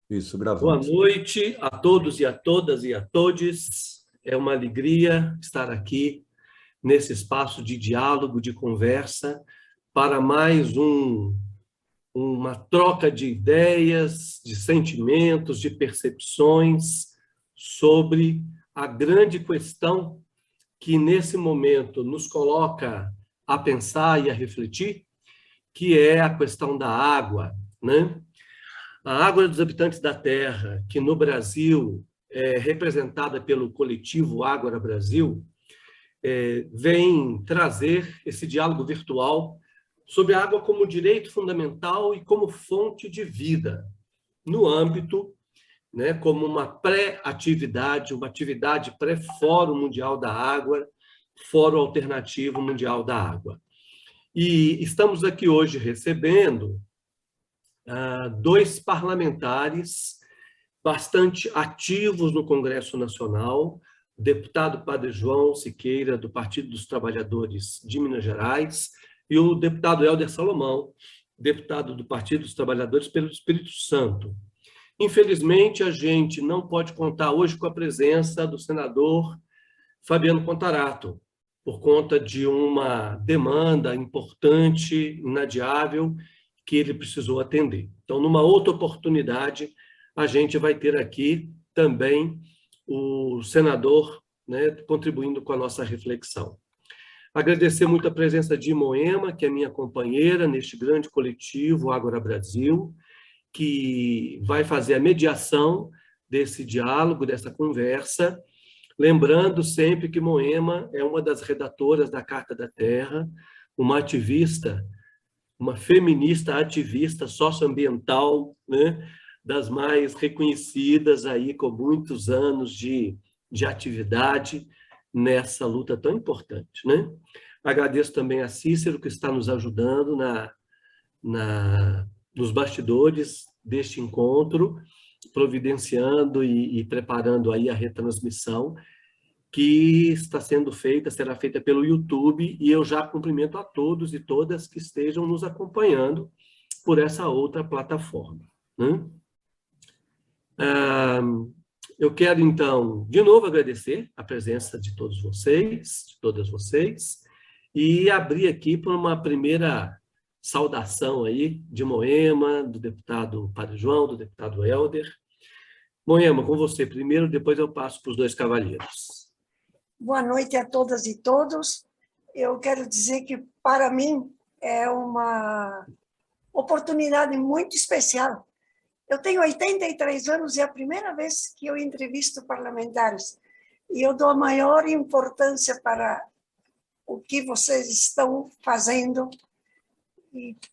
Isso, Boa gravando. noite a todos e a todas e a todes. É uma alegria estar aqui nesse espaço de diálogo, de conversa, para mais uma troca de ideias, de sentimentos, de percepções sobre a grande questão que nesse momento nos coloca a pensar e a refletir, que é a questão da água, né? A água dos habitantes da terra, que no Brasil é representada pelo coletivo Ágora Brasil, vem trazer esse diálogo virtual sobre a água como direito fundamental e como fonte de vida, no âmbito, né, como uma pré-atividade, uma atividade pré-Fórum Mundial da Água, Fórum Alternativo Mundial da Água. E estamos aqui hoje recebendo dois parlamentares bastante ativos no Congresso Nacional, o deputado Padre João Siqueira, do Partido dos Trabalhadores de Minas Gerais, e o deputado Hélder Salomão, deputado do Partido dos Trabalhadores pelo Espírito Santo. Infelizmente, a gente não pode contar hoje com a presença do senador Fabiano Contarato, por conta de uma demanda importante, inadiável, que ele precisou atender. Então, numa outra oportunidade, a gente vai ter aqui também o senador, né, contribuindo com a nossa reflexão. Agradecer muito a presença de Moema, que é minha companheira neste grande coletivo Ágora Brasil, que vai fazer a mediação desse diálogo, dessa conversa, lembrando sempre que Moema é uma das redatoras da Carta da Terra, uma ativista, uma feminista ativista socioambiental, né, das mais reconhecidas aí, com muitos anos de atividade nessa luta tão importante, né? Agradeço também a Cícero, que está nos ajudando nos bastidores deste encontro, providenciando e preparando aí a retransmissão, que está sendo feita, será feita pelo YouTube, e eu já cumprimento a todos e todas que estejam nos acompanhando por essa outra plataforma, né? Eu quero, então, de novo agradecer a presença de todos vocês, de todas vocês, e abrir aqui para uma primeira saudação aí de Moema, do deputado Padre João, do deputado Hélder. Moema, com você primeiro, depois eu passo para os dois cavalheiros. Boa noite a todas e todos. Eu quero dizer que, para mim, é uma oportunidade muito especial. Eu tenho 83 anos e é a primeira vez que eu entrevisto parlamentares. E eu dou a maior importância para o que vocês estão fazendo,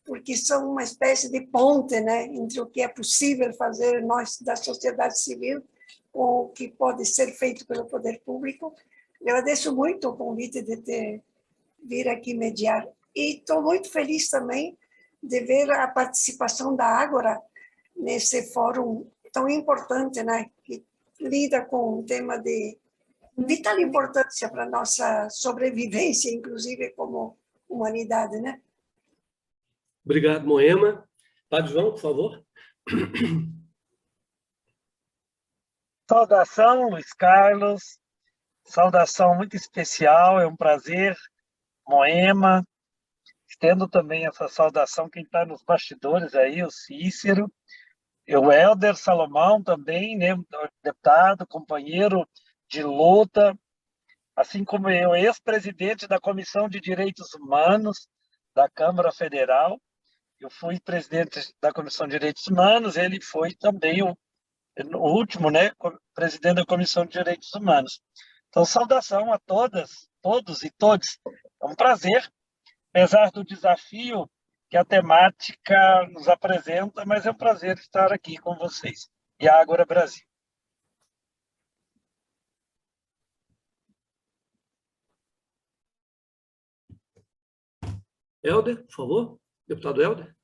porque são uma espécie de ponte, né, entre o que é possível fazer nós da sociedade civil com o que pode ser feito pelo poder público. Eu agradeço muito o convite de vir aqui mediar. E estou muito feliz também de ver a participação da Ágora nesse fórum tão importante, né, que lida com um tema de vital importância para a nossa sobrevivência, inclusive como humanidade, né? Obrigado, Moema. Padre João, por favor. Saudação, Luiz Carlos. Saudação muito especial, é um prazer, Moema. Estendo também essa saudação quem está nos bastidores aí, o Cícero, e o Hélder Salomão também, né, deputado, companheiro de luta, assim como eu, ex-presidente da Comissão de Direitos Humanos da Câmara Federal. Eu fui presidente da Comissão de Direitos Humanos, ele foi também o último, né, presidente da Comissão de Direitos Humanos. Então, saudação a todas, todos e todes. É um prazer, apesar do desafio que a temática nos apresenta, mas é um prazer estar aqui com vocês. E a Ágora Brasil. Hélder, por favor. Deputado Hélder.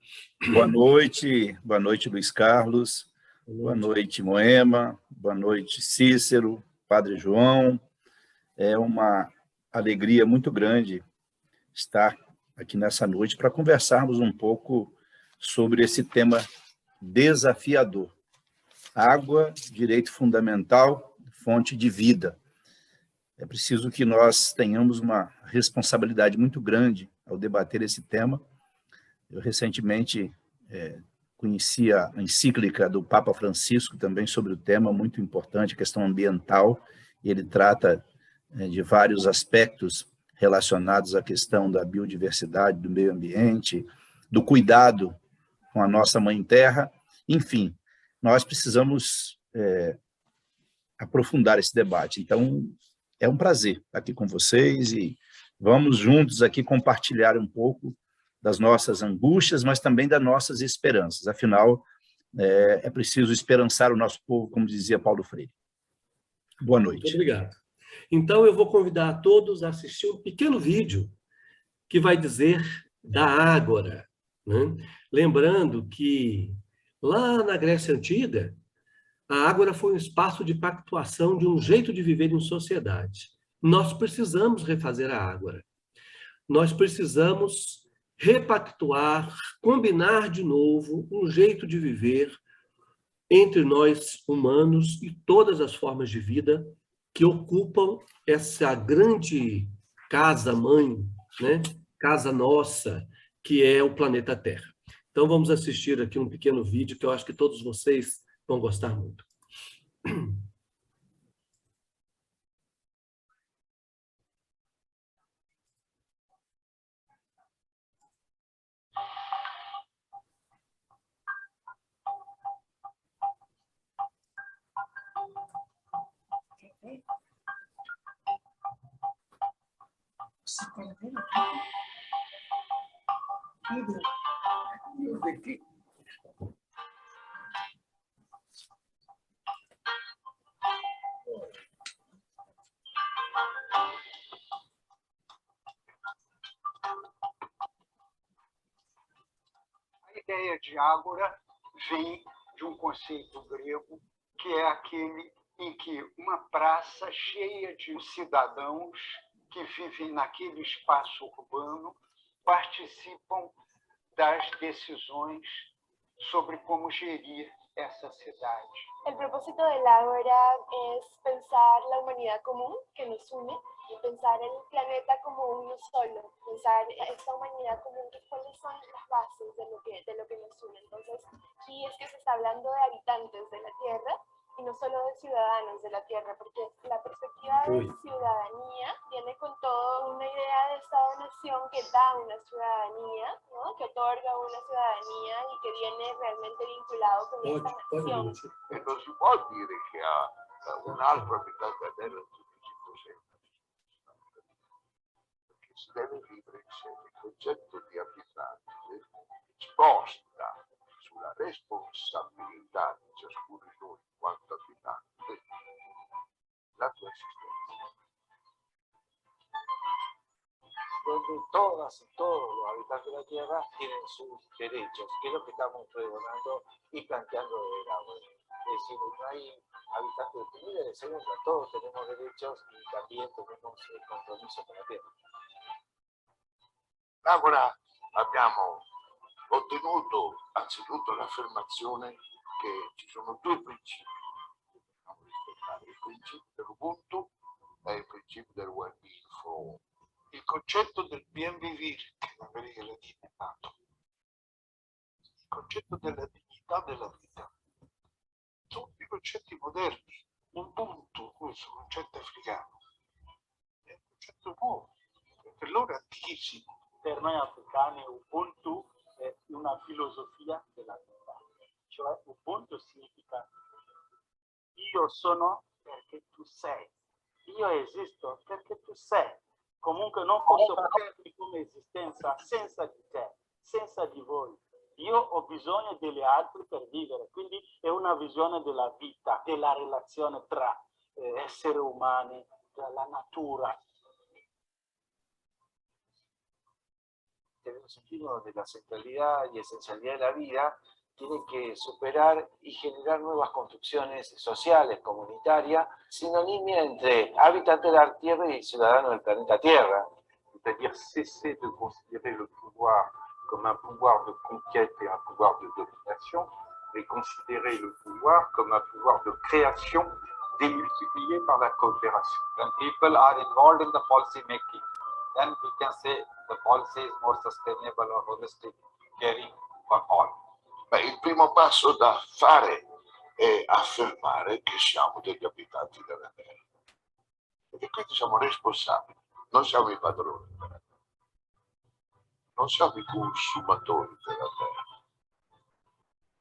Boa noite, Luiz Carlos. Boa noite, Moema. Boa noite, Cícero, Padre João. É uma alegria muito grande estar aqui nessa noite para conversarmos um pouco sobre esse tema desafiador. água, direito fundamental, fonte de vida. É preciso que nós tenhamos uma responsabilidade muito grande ao debater esse tema. Eu recentemente conheci a encíclica do Papa Francisco também sobre o tema, muito importante, a questão ambiental, e ele trata de vários aspectos relacionados à questão da biodiversidade, do meio ambiente, do cuidado com a nossa Mãe Terra. Enfim, nós precisamos aprofundar esse debate. Então, é um prazer estar aqui com vocês e vamos juntos aqui compartilhar um pouco das nossas angústias, mas também das nossas esperanças. Afinal, é preciso esperançar o nosso povo, como dizia Paulo Freire. Boa noite. Muito obrigado. Então, eu vou convidar a todos a assistir um pequeno vídeo que vai dizer da Ágora, né? Lembrando que lá na Grécia Antiga, a Ágora foi um espaço de pactuação de um jeito de viver em sociedade. Nós precisamos refazer a Ágora. Nós precisamos repactuar, combinar de novo um jeito de viver entre nós humanos e todas as formas de vida que ocupam essa grande casa-mãe, né? Casa nossa, que é o planeta Terra. Então vamos assistir aqui um pequeno vídeo que eu acho que todos vocês vão gostar muito. A ideia de ágora vem de um conceito grego, que é aquele em que uma praça cheia de cidadãos que vivem naquele espaço urbano participam das decisões sobre como gerir essa cidade. El propósito del Ágora es pensar la humanidad común que nos une y pensar el planeta como uno solo, pensar esta humanidad común, cuáles son las bases de lo que nos une. Entonces, aquí es que se está hablando de habitantes de la Tierra y no solo de ciudadanos de la Tierra, porque la perspectiva de ciudadanía viene con toda una idea de Estado-nación que da una ciudadanía, ¿no? Que otorga una ciudadanía y que viene realmente vinculado con esta nación. E non si può dire che ha un altro abitante a terra tutti i così, perché si deve vivere insieme. Il concetto di abitante sposta sulla responsabilità di ciascuno di noi quanto abitante la tua esistenza. Donde todas y todos los habitantes de la Tierra tienen sus derechos, que es lo que estamos pregonando y planteando desde el Ágora. Es decir, no hay habitantes de primera y de segunda, todos tenemos derechos y también tenemos el compromiso con la Tierra. Ora abbiamo ottenuto anzitutto l'affermazione che ci sono due principi che dobbiamo rispettare, il principio dell'Ubuntu e il principio del well-being for all. Il concetto del bien vivir, che in America Latina è nato, il concetto della dignità della vita, sono tutti concetti moderni. Ubuntu, questo concetto africano, è un concetto nuovo, per loro è antichissimo. Per noi africani Ubuntu è una filosofia della vita, cioè Ubuntu significa io sono perché tu sei, io esisto perché tu sei, comunque non posso prendermi come esistenza senza di te, senza di voi, io ho bisogno degli altri per vivere, quindi è una visione della vita, della relazione tra esseri umani, tra la natura. El sentido de la centralidad y esencialidad de la vida tiene que superar y generar nuevas construcciones sociales, comunitarias, sinonimia entre habitante de la Tierra y ciudadano del planeta Tierra. C'est-à-dire cesser de considérer le pouvoir comme un pouvoir de conquête et un pouvoir de domination, et considérer le pouvoir comme un pouvoir de création démultiplié par la coopération. When people are involved in the policy making, then we can say the policy is more sustainable or holistic, caring for all. Beh, il primo passo da fare è affermare che siamo degli abitanti della Terra. E quindi siamo responsabili, non siamo i padroni della Terra, non siamo i consumatori della Terra,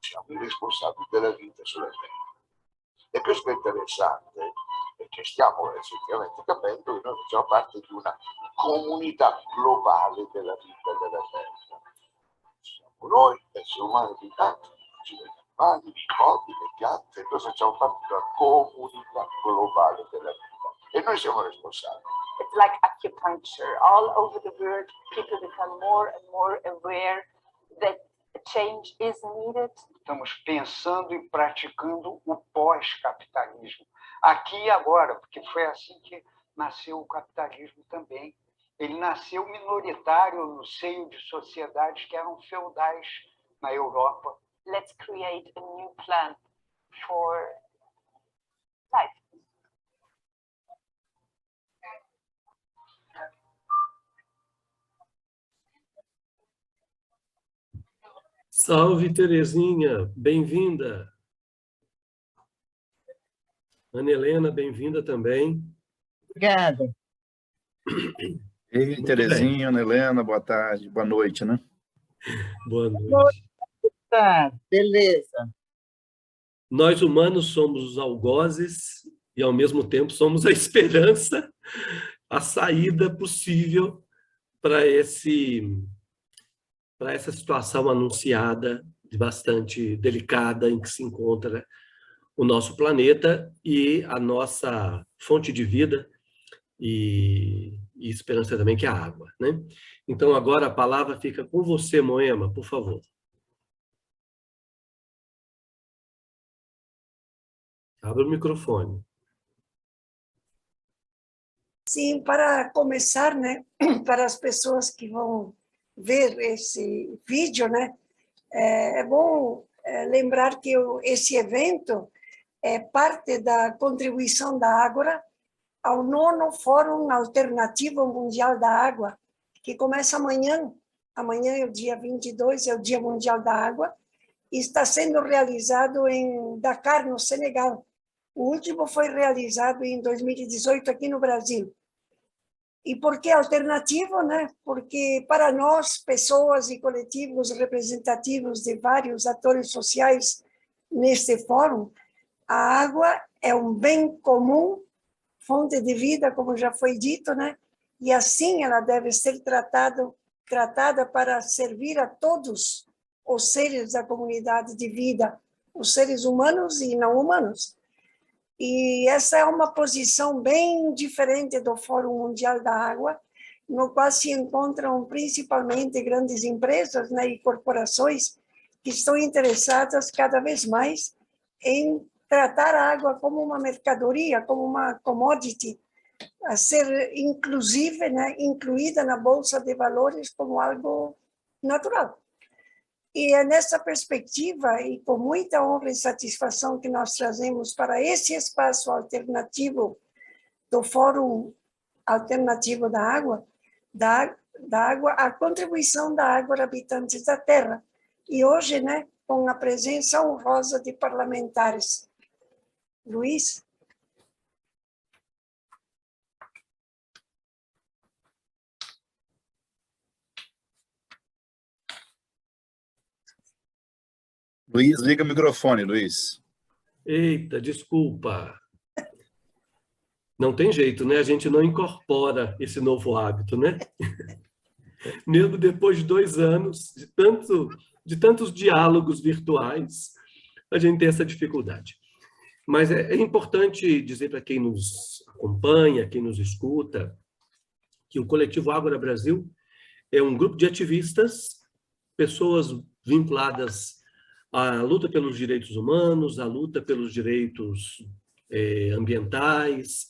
siamo i responsabili della vita sulla Terra. E questo è interessante perché stiamo effettivamente capendo che noi facciamo parte di una comunità globale della vita della Terra. Siamo noi, esseri umani abitanti, gli animali, i microbi, le piante, noi facciamo parte di una comunità globale della vita. E noi siamo responsabili. It's like acupuncture. All over the world, people become more and more aware that change is needed. Estamos pensando e praticando o pós-capitalismo. Aqui e agora, porque foi assim que nasceu o capitalismo também. Ele nasceu minoritário no seio de sociedades que eram feudais na Europa. Let's create a new plan for life. Salve, Terezinha, bem-vinda. Ana Helena, bem-vinda também. Obrigada. Ei, Terezinha, Ana Helena, boa tarde, boa noite, né? Boa noite. Tá, beleza. Nós humanos somos os algozes e, ao mesmo tempo, somos a esperança, a saída possível para essa situação anunciada, bastante delicada, em que se encontra o nosso planeta e a nossa fonte de vida e esperança também, que é a água, né? Então, agora a palavra fica com você, Moema, por favor. Abra o microfone. Sim, para começar, né, para as pessoas que vão ver esse vídeo, né, é bom lembrar que esse evento é parte da contribuição da Ágora ao 9º Fórum Alternativo Mundial da Água, que começa amanhã. Amanhã é o dia 22, é o Dia Mundial da Água, e está sendo realizado em Dakar, no Senegal. O último foi realizado em 2018 aqui no Brasil. E por que alternativo, né? Porque para nós, pessoas e coletivos representativos de vários atores sociais neste fórum, a água é um bem comum, fonte de vida, como já foi dito, né? E assim ela deve ser tratada para servir a todos os seres da comunidade de vida, os seres humanos e não humanos. E essa é uma posição bem diferente do Fórum Mundial da Água, no qual se encontram principalmente grandes empresas, né, e corporações que estão interessadas cada vez mais em tratar a água como uma mercadoria, como uma commodity, a ser inclusive, né, incluída na Bolsa de Valores como algo natural. E é nessa perspectiva, e com muita honra e satisfação, que nós trazemos para esse espaço alternativo do Fórum Alternativo da Água, a contribuição da Ágora Habitantes da Terra. E hoje, né, com a presença honrosa de parlamentares. Luiz? Luiz, liga o microfone, Luiz. Eita, desculpa. Não tem jeito, né? A gente não incorpora esse novo hábito, né? Mesmo depois de 2 anos, de tantos diálogos virtuais, a gente tem essa dificuldade. Mas é importante dizer para quem nos acompanha, quem nos escuta, que o Coletivo Ágora Brasil é um grupo de ativistas, pessoas vinculadas à luta pelos direitos humanos, à luta pelos direitos ambientais,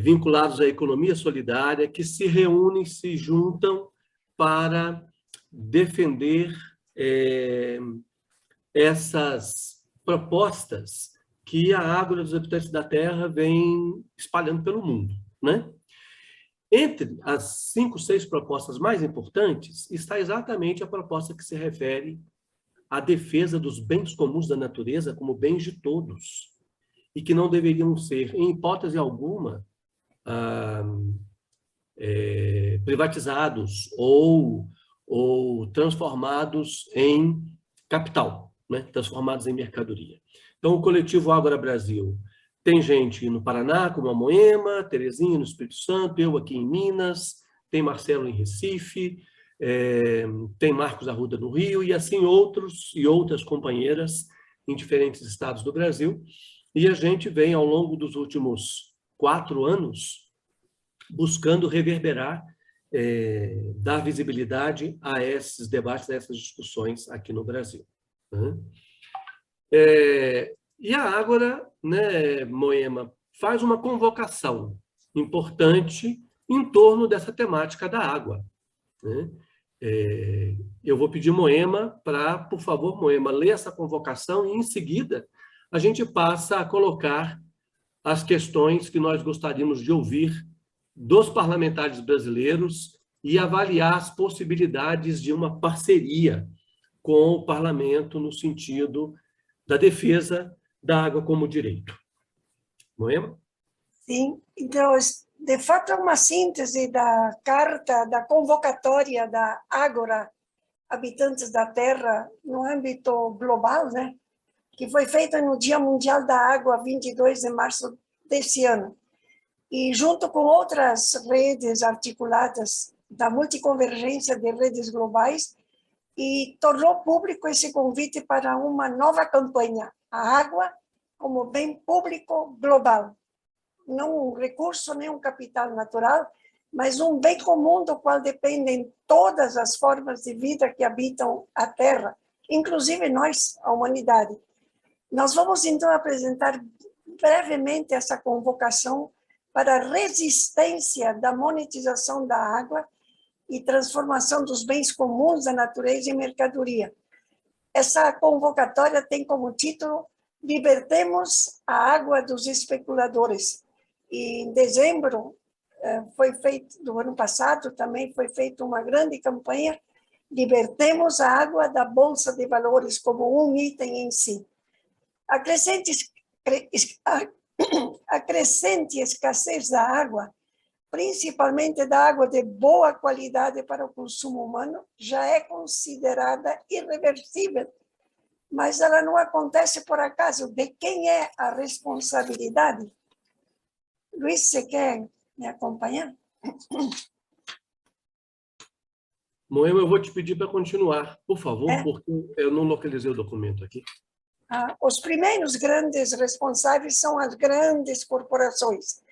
vinculados à economia solidária, que se reúnem, se juntam para defender essas propostas que a Ágora dos Habitantes da Terra vem espalhando pelo mundo, né? Entre as 5, 6 propostas mais importantes está exatamente a proposta que se refere à defesa dos bens comuns da natureza como bens de todos e que não deveriam ser, em hipótese alguma, privatizados ou transformados em capital, né? Transformados em mercadoria. Então, o coletivo Ágora Brasil tem gente no Paraná, como a Moema, Terezinha no Espírito Santo, eu aqui em Minas, tem Marcelo em Recife, tem Marcos Arruda no Rio, e assim outros e outras companheiras em diferentes estados do Brasil. E a gente vem, ao longo dos últimos 4 anos, buscando reverberar, dar visibilidade a esses debates, a essas discussões aqui no Brasil. Né? E a Ágora, né, Moema, faz uma convocação importante em torno dessa temática da água. Né? Eu vou pedir Moema para, por favor, Moema, ler essa convocação e, em seguida, a gente passa a colocar as questões que nós gostaríamos de ouvir dos parlamentares brasileiros e avaliar as possibilidades de uma parceria com o parlamento no sentido da defesa da água como direito. Moema? Sim, então, de fato, é uma síntese da carta, da convocatória da Ágora Habitantes da Terra no âmbito global, né? Que foi feita no Dia Mundial da Água, 22 de março desse ano. E junto com outras redes articuladas da multiconvergência de redes globais, e tornou público esse convite para uma nova campanha, a água como bem público global. Não um recurso, nem um capital natural, mas um bem comum do qual dependem todas as formas de vida que habitam a Terra, inclusive nós, a humanidade. Nós vamos, então, apresentar brevemente essa convocação para a resistência da monetização da água e transformação dos bens comuns da natureza em mercadoria. Essa convocatória tem como título Libertemos a Água dos Especuladores. E em dezembro do ano passado, também foi feita uma grande campanha, Libertemos a Água da Bolsa de Valores como um item em si. A crescente escassez da água, principalmente da água de boa qualidade para o consumo humano, já é considerada irreversível, mas ela não acontece por acaso. De quem é a responsabilidade? Luiz, você quer me acompanhar? Moema, eu vou te pedir para continuar, por favor, porque eu não localizei o documento aqui. Os primeiros grandes responsáveis são as grandes corporações.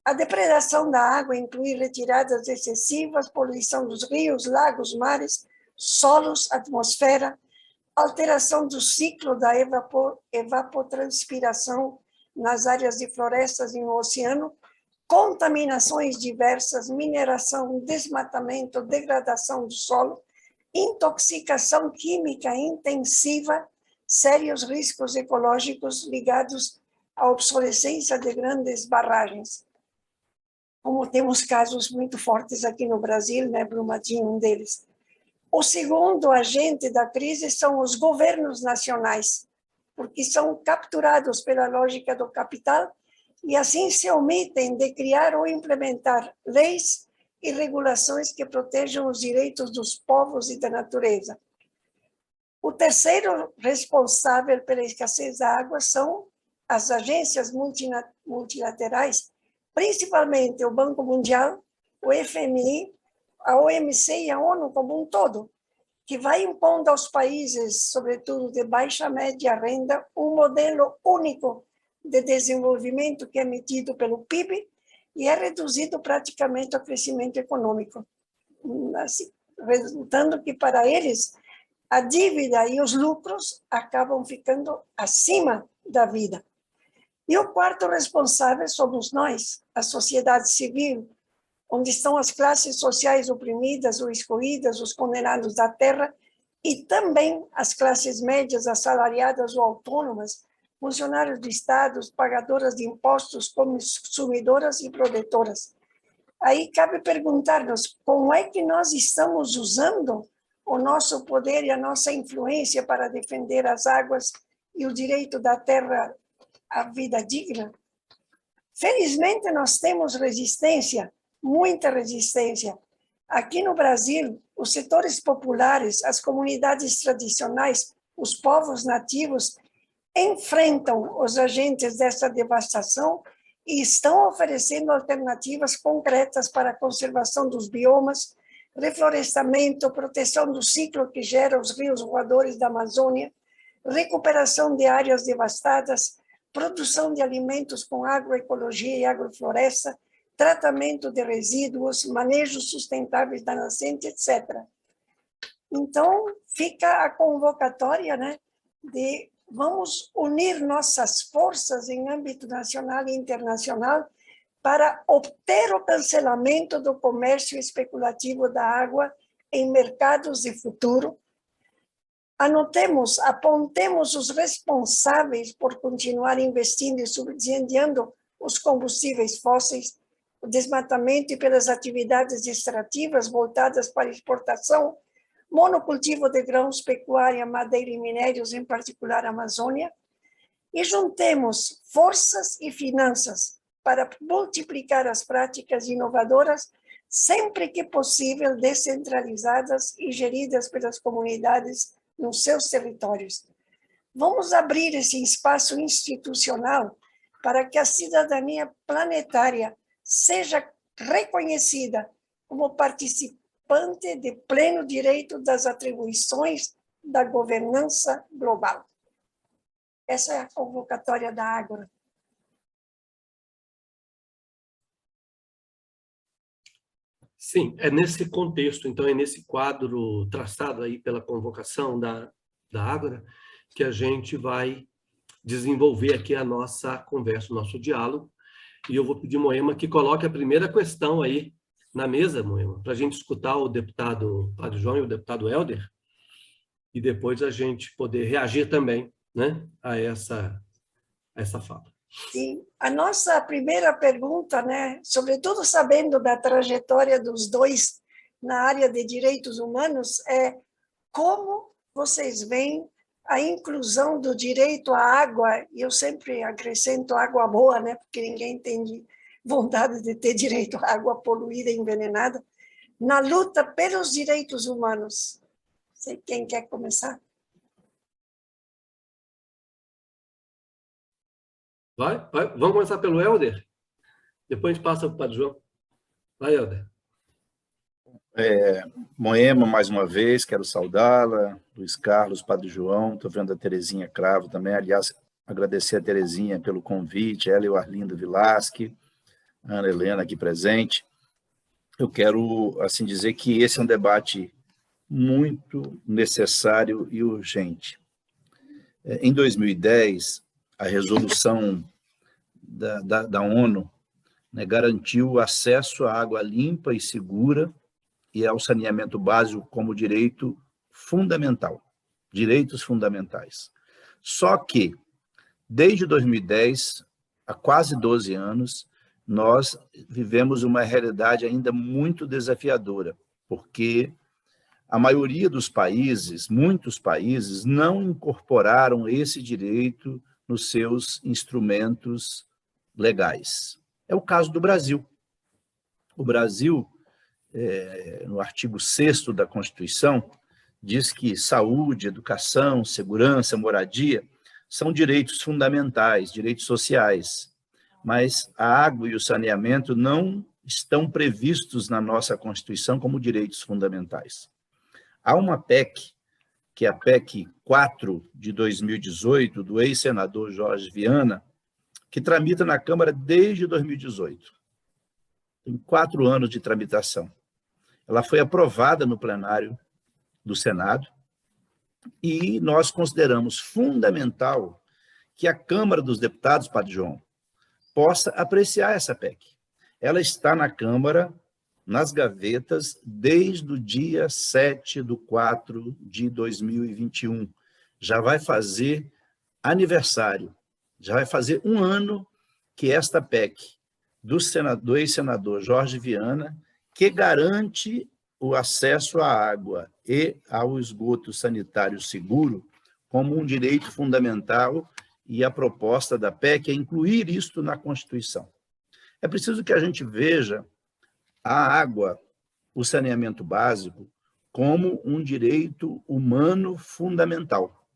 A depredação da água inclui retiradas excessivas, poluição dos rios, lagos, mares, solos, atmosfera, alteração do ciclo da evapotranspiração nas áreas de florestas e no oceano, contaminações diversas, mineração, desmatamento, degradação do solo, intoxicação química intensiva, sérios riscos ecológicos ligados à obsolescência de grandes barragens. Como temos casos muito fortes aqui no Brasil, né, Brumadinho, um deles. O segundo agente da crise são os governos nacionais, porque são capturados pela lógica do capital e assim se omitem de criar ou implementar leis e regulações que protejam os direitos dos povos e da natureza. O terceiro responsável pela escassez da água são as agências multilaterais, principalmente o Banco Mundial, o FMI, a OMC e a ONU como um todo, que vai impondo aos países, sobretudo de baixa e média renda, um modelo único de desenvolvimento que é medido pelo PIB e é reduzido praticamente ao crescimento econômico, assim, resultando que para eles a dívida e os lucros acabam ficando acima da vida. E o quarto responsável somos nós, a sociedade civil, onde estão as classes sociais oprimidas ou excluídas, os condenados da terra, e também as classes médias, assalariadas ou autônomas, funcionários do Estado, pagadoras de impostos, consumidoras e produtoras. Aí cabe perguntar-nos como é que nós estamos usando o nosso poder e a nossa influência para defender as águas e o direito da terra à vida digna. Felizmente, nós temos resistência, muita resistência. Aqui no Brasil, os setores populares, as comunidades tradicionais, os povos nativos, enfrentam os agentes dessa devastação e estão oferecendo alternativas concretas para a conservação dos biomas, reflorestamento, proteção do ciclo que gera os rios voadores da Amazônia, recuperação de áreas devastadas, produção de alimentos com agroecologia e agrofloresta, tratamento de resíduos, manejo sustentável da nascente, etc. Então, fica a convocatória, né, de vamos unir nossas forças em âmbito nacional e internacional para obter o cancelamento do comércio especulativo da água em mercados de futuro. Apontemos os responsáveis por continuar investindo e subsidiando os combustíveis fósseis, o desmatamento e pelas atividades extrativas voltadas para exportação, monocultivo de grãos, pecuária, madeira e minérios, em particular a Amazônia, e juntemos forças e finanças para multiplicar as práticas inovadoras, sempre que possível descentralizadas e geridas pelas comunidades nos seus territórios. Vamos abrir esse espaço institucional para que a cidadania planetária seja reconhecida como participante de pleno direito das atribuições da governança global. Essa é a convocatória da Ágora. Sim, é nesse contexto, então é nesse quadro traçado aí pela convocação da Ágora que a gente vai desenvolver aqui a nossa conversa, o nosso diálogo. E eu vou pedir, Moema, que coloque a primeira questão aí na mesa, Moema, para a gente escutar o deputado Padre João e o deputado Helder, e depois a gente poder reagir também, né, a essa fala. Sim, a nossa primeira pergunta, né, sobretudo sabendo da trajetória dos dois na área de direitos humanos, é como vocês veem a inclusão do direito à água, e eu sempre acrescento água boa, né, porque ninguém tem vontade de ter direito à água poluída e envenenada, na luta pelos direitos humanos. Não sei quem quer começar. Vai. Vamos começar pelo Helder? Depois a gente passa para o Padre João. Vai, Helder. Moema, mais uma vez, quero saudá-la, Luiz Carlos, Padre João, estou vendo a Terezinha Cravo também, aliás, agradecer a Terezinha pelo convite, ela e o Arlindo Vilasque, a Ana Helena aqui presente. Eu quero, assim, dizer que esse é um debate muito necessário e urgente. Em 2010, a resolução da ONU, né, garantiu o acesso à água limpa e segura e ao saneamento básico como direito fundamental, direitos fundamentais. Só que, desde 2010, há quase 12 anos, nós vivemos uma realidade ainda muito desafiadora, porque a maioria dos países, muitos países, não incorporaram esse direito nos seus instrumentos legais. É o caso do Brasil. O Brasil, no artigo 6º da Constituição, diz que saúde, educação, segurança, moradia são direitos fundamentais, direitos sociais, mas a água e o saneamento não estão previstos na nossa Constituição como direitos fundamentais. Há uma PEC, que é a PEC 4 de 2018, do ex-senador Jorge Viana, que tramita na Câmara desde 2018. Tem 4 anos de tramitação. Ela foi aprovada no plenário do Senado e nós consideramos fundamental que a Câmara dos Deputados, Padre João, possa apreciar essa PEC. Ela está na Câmara nas gavetas desde o dia 7/4/2021. Já vai fazer aniversário, já vai fazer um ano que esta PEC do ex-senador Jorge Viana, que garante o acesso à água e ao esgoto sanitário seguro como um direito fundamental, e a proposta da PEC é incluir isto na Constituição. É preciso que a gente veja a água, o saneamento básico, como um direito humano fundamental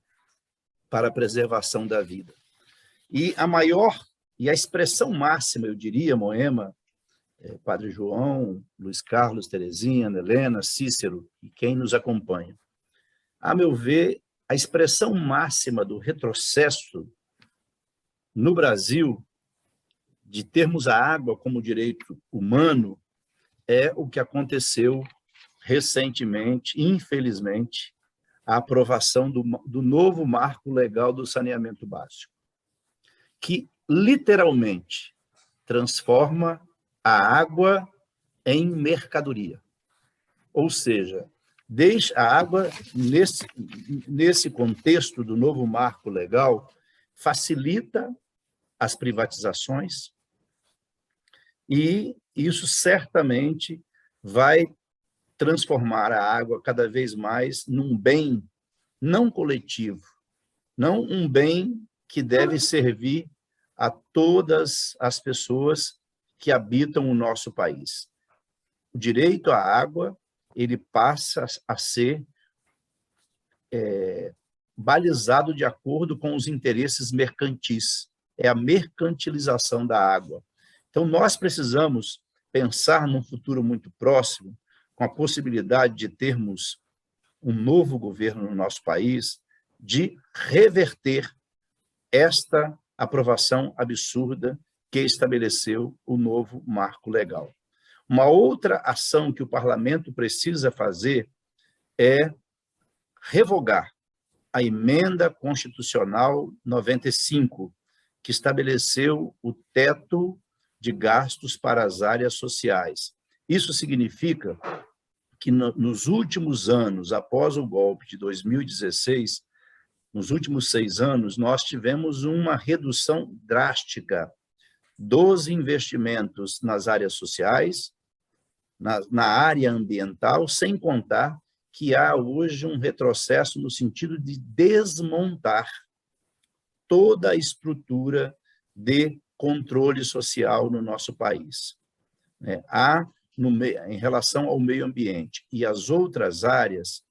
para a preservação da vida. E a expressão máxima, eu diria, Moema, Padre João, Luiz Carlos, Terezinha, Ana Helena, Cícero e quem nos acompanha. A meu ver, a expressão máxima do retrocesso no Brasil, de termos a água como direito humano, é o que aconteceu recentemente, infelizmente, a aprovação do novo marco legal do saneamento básico, que literalmente transforma a água em mercadoria. Ou seja, deixa a água, nesse contexto do novo marco legal, facilita as privatizações, e isso certamente vai transformar a água cada vez mais num bem não coletivo, não um bem que deve servir a todas as pessoas que habitam o nosso país. O direito à água, ele passa a ser balizado de acordo com os interesses mercantis. É a mercantilização da água. Então, nós precisamos pensar num futuro muito próximo, com a possibilidade de termos um novo governo no nosso país, de reverter esta aprovação absurda que estabeleceu o novo marco legal. Uma outra ação que o parlamento precisa fazer é revogar a emenda constitucional 95, que estabeleceu o teto de gastos para as áreas sociais. Isso significa que nos últimos anos, após o golpe de 2016, nos últimos 6 anos, nós tivemos uma redução drástica dos investimentos nas áreas sociais, na área ambiental, sem contar que há hoje um retrocesso no sentido de desmontar toda a estrutura de controle social no nosso país. Há, em relação ao meio ambiente e às outras áreas,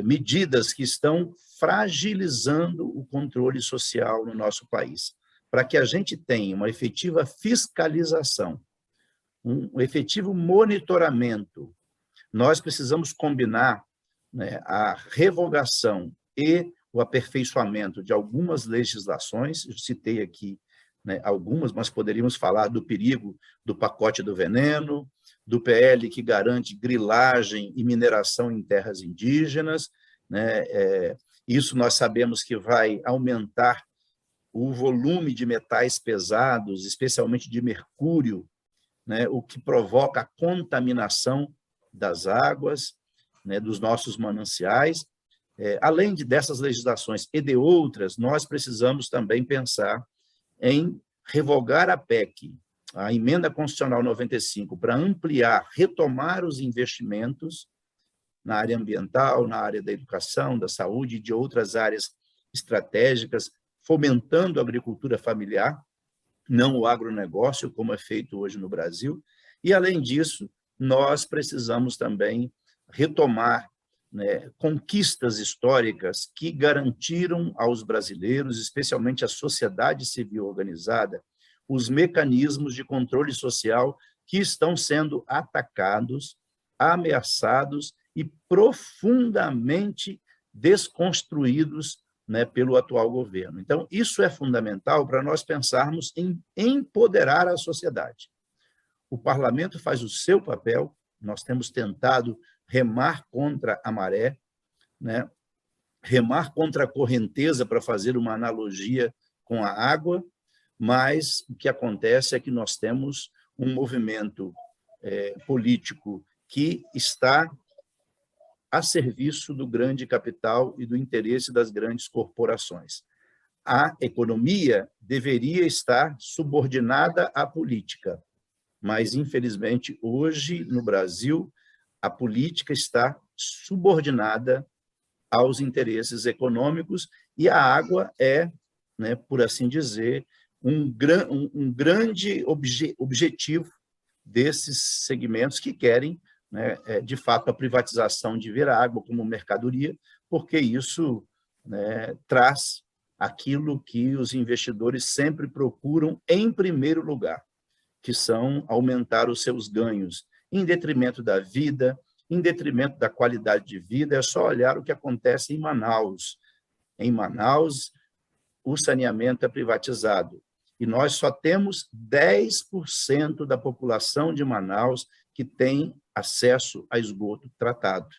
medidas que estão fragilizando o controle social no nosso país. Para que a gente tenha uma efetiva fiscalização, um efetivo monitoramento, nós precisamos combinar, a revogação e o aperfeiçoamento de algumas legislações. Eu citei aqui algumas, mas poderíamos falar do perigo do pacote do veneno, do PL que garante grilagem e mineração em terras indígenas. Isso nós sabemos que vai aumentar o volume de metais pesados, especialmente de mercúrio, o que provoca a contaminação das águas, dos nossos mananciais. Além dessas legislações e de outras, nós precisamos também pensar em revogar a PEC, a Emenda Constitucional 95, para ampliar, retomar os investimentos na área ambiental, na área da educação, da saúde e de outras áreas estratégicas, fomentando a agricultura familiar, não o agronegócio, como é feito hoje no Brasil. E, além disso, nós precisamos também retomar conquistas históricas que garantiram aos brasileiros, especialmente à sociedade civil organizada, os mecanismos de controle social que estão sendo atacados, ameaçados e profundamente desconstruídos pelo atual governo. Então, isso é fundamental para nós pensarmos em empoderar a sociedade. O parlamento faz o seu papel, nós temos tentado remar contra a maré, remar contra a correnteza, para fazer uma analogia com a água, mas o que acontece é que nós temos um movimento político que está a serviço do grande capital e do interesse das grandes corporações. A economia deveria estar subordinada à política, mas, infelizmente, hoje, no Brasil, a política está subordinada aos interesses econômicos e a água é, né, por assim dizer, um grande objetivo desses segmentos que querem, né, de fato, a privatização de ver a água como mercadoria, porque isso, né, traz aquilo que os investidores sempre procuram em primeiro lugar, que são aumentar os seus ganhos, em detrimento da vida, em detrimento da qualidade de vida. É só olhar o que acontece em Manaus. Em Manaus, o saneamento é privatizado, e nós só temos 10% da população de Manaus que tem acesso a esgoto tratado.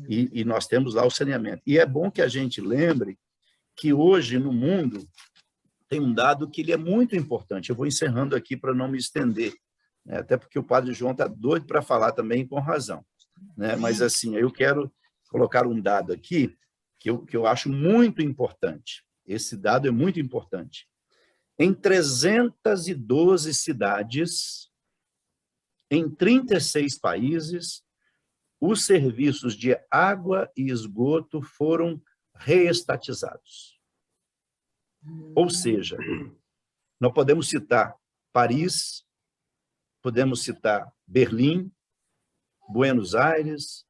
E nós temos lá o saneamento. E é bom que a gente lembre que hoje, no mundo, tem um dado que ele é muito importante. Eu vou encerrando aqui para não me estender, né? Até porque o Padre João está doido para falar também, com razão, né? Mas, assim, eu quero colocar um dado aqui que eu acho muito importante. Esse dado é muito importante. Em 312 cidades, em 36 países, os serviços de água e esgoto foram reestatizados. Ou seja, nós podemos citar Paris, podemos citar Berlim, Buenos Aires,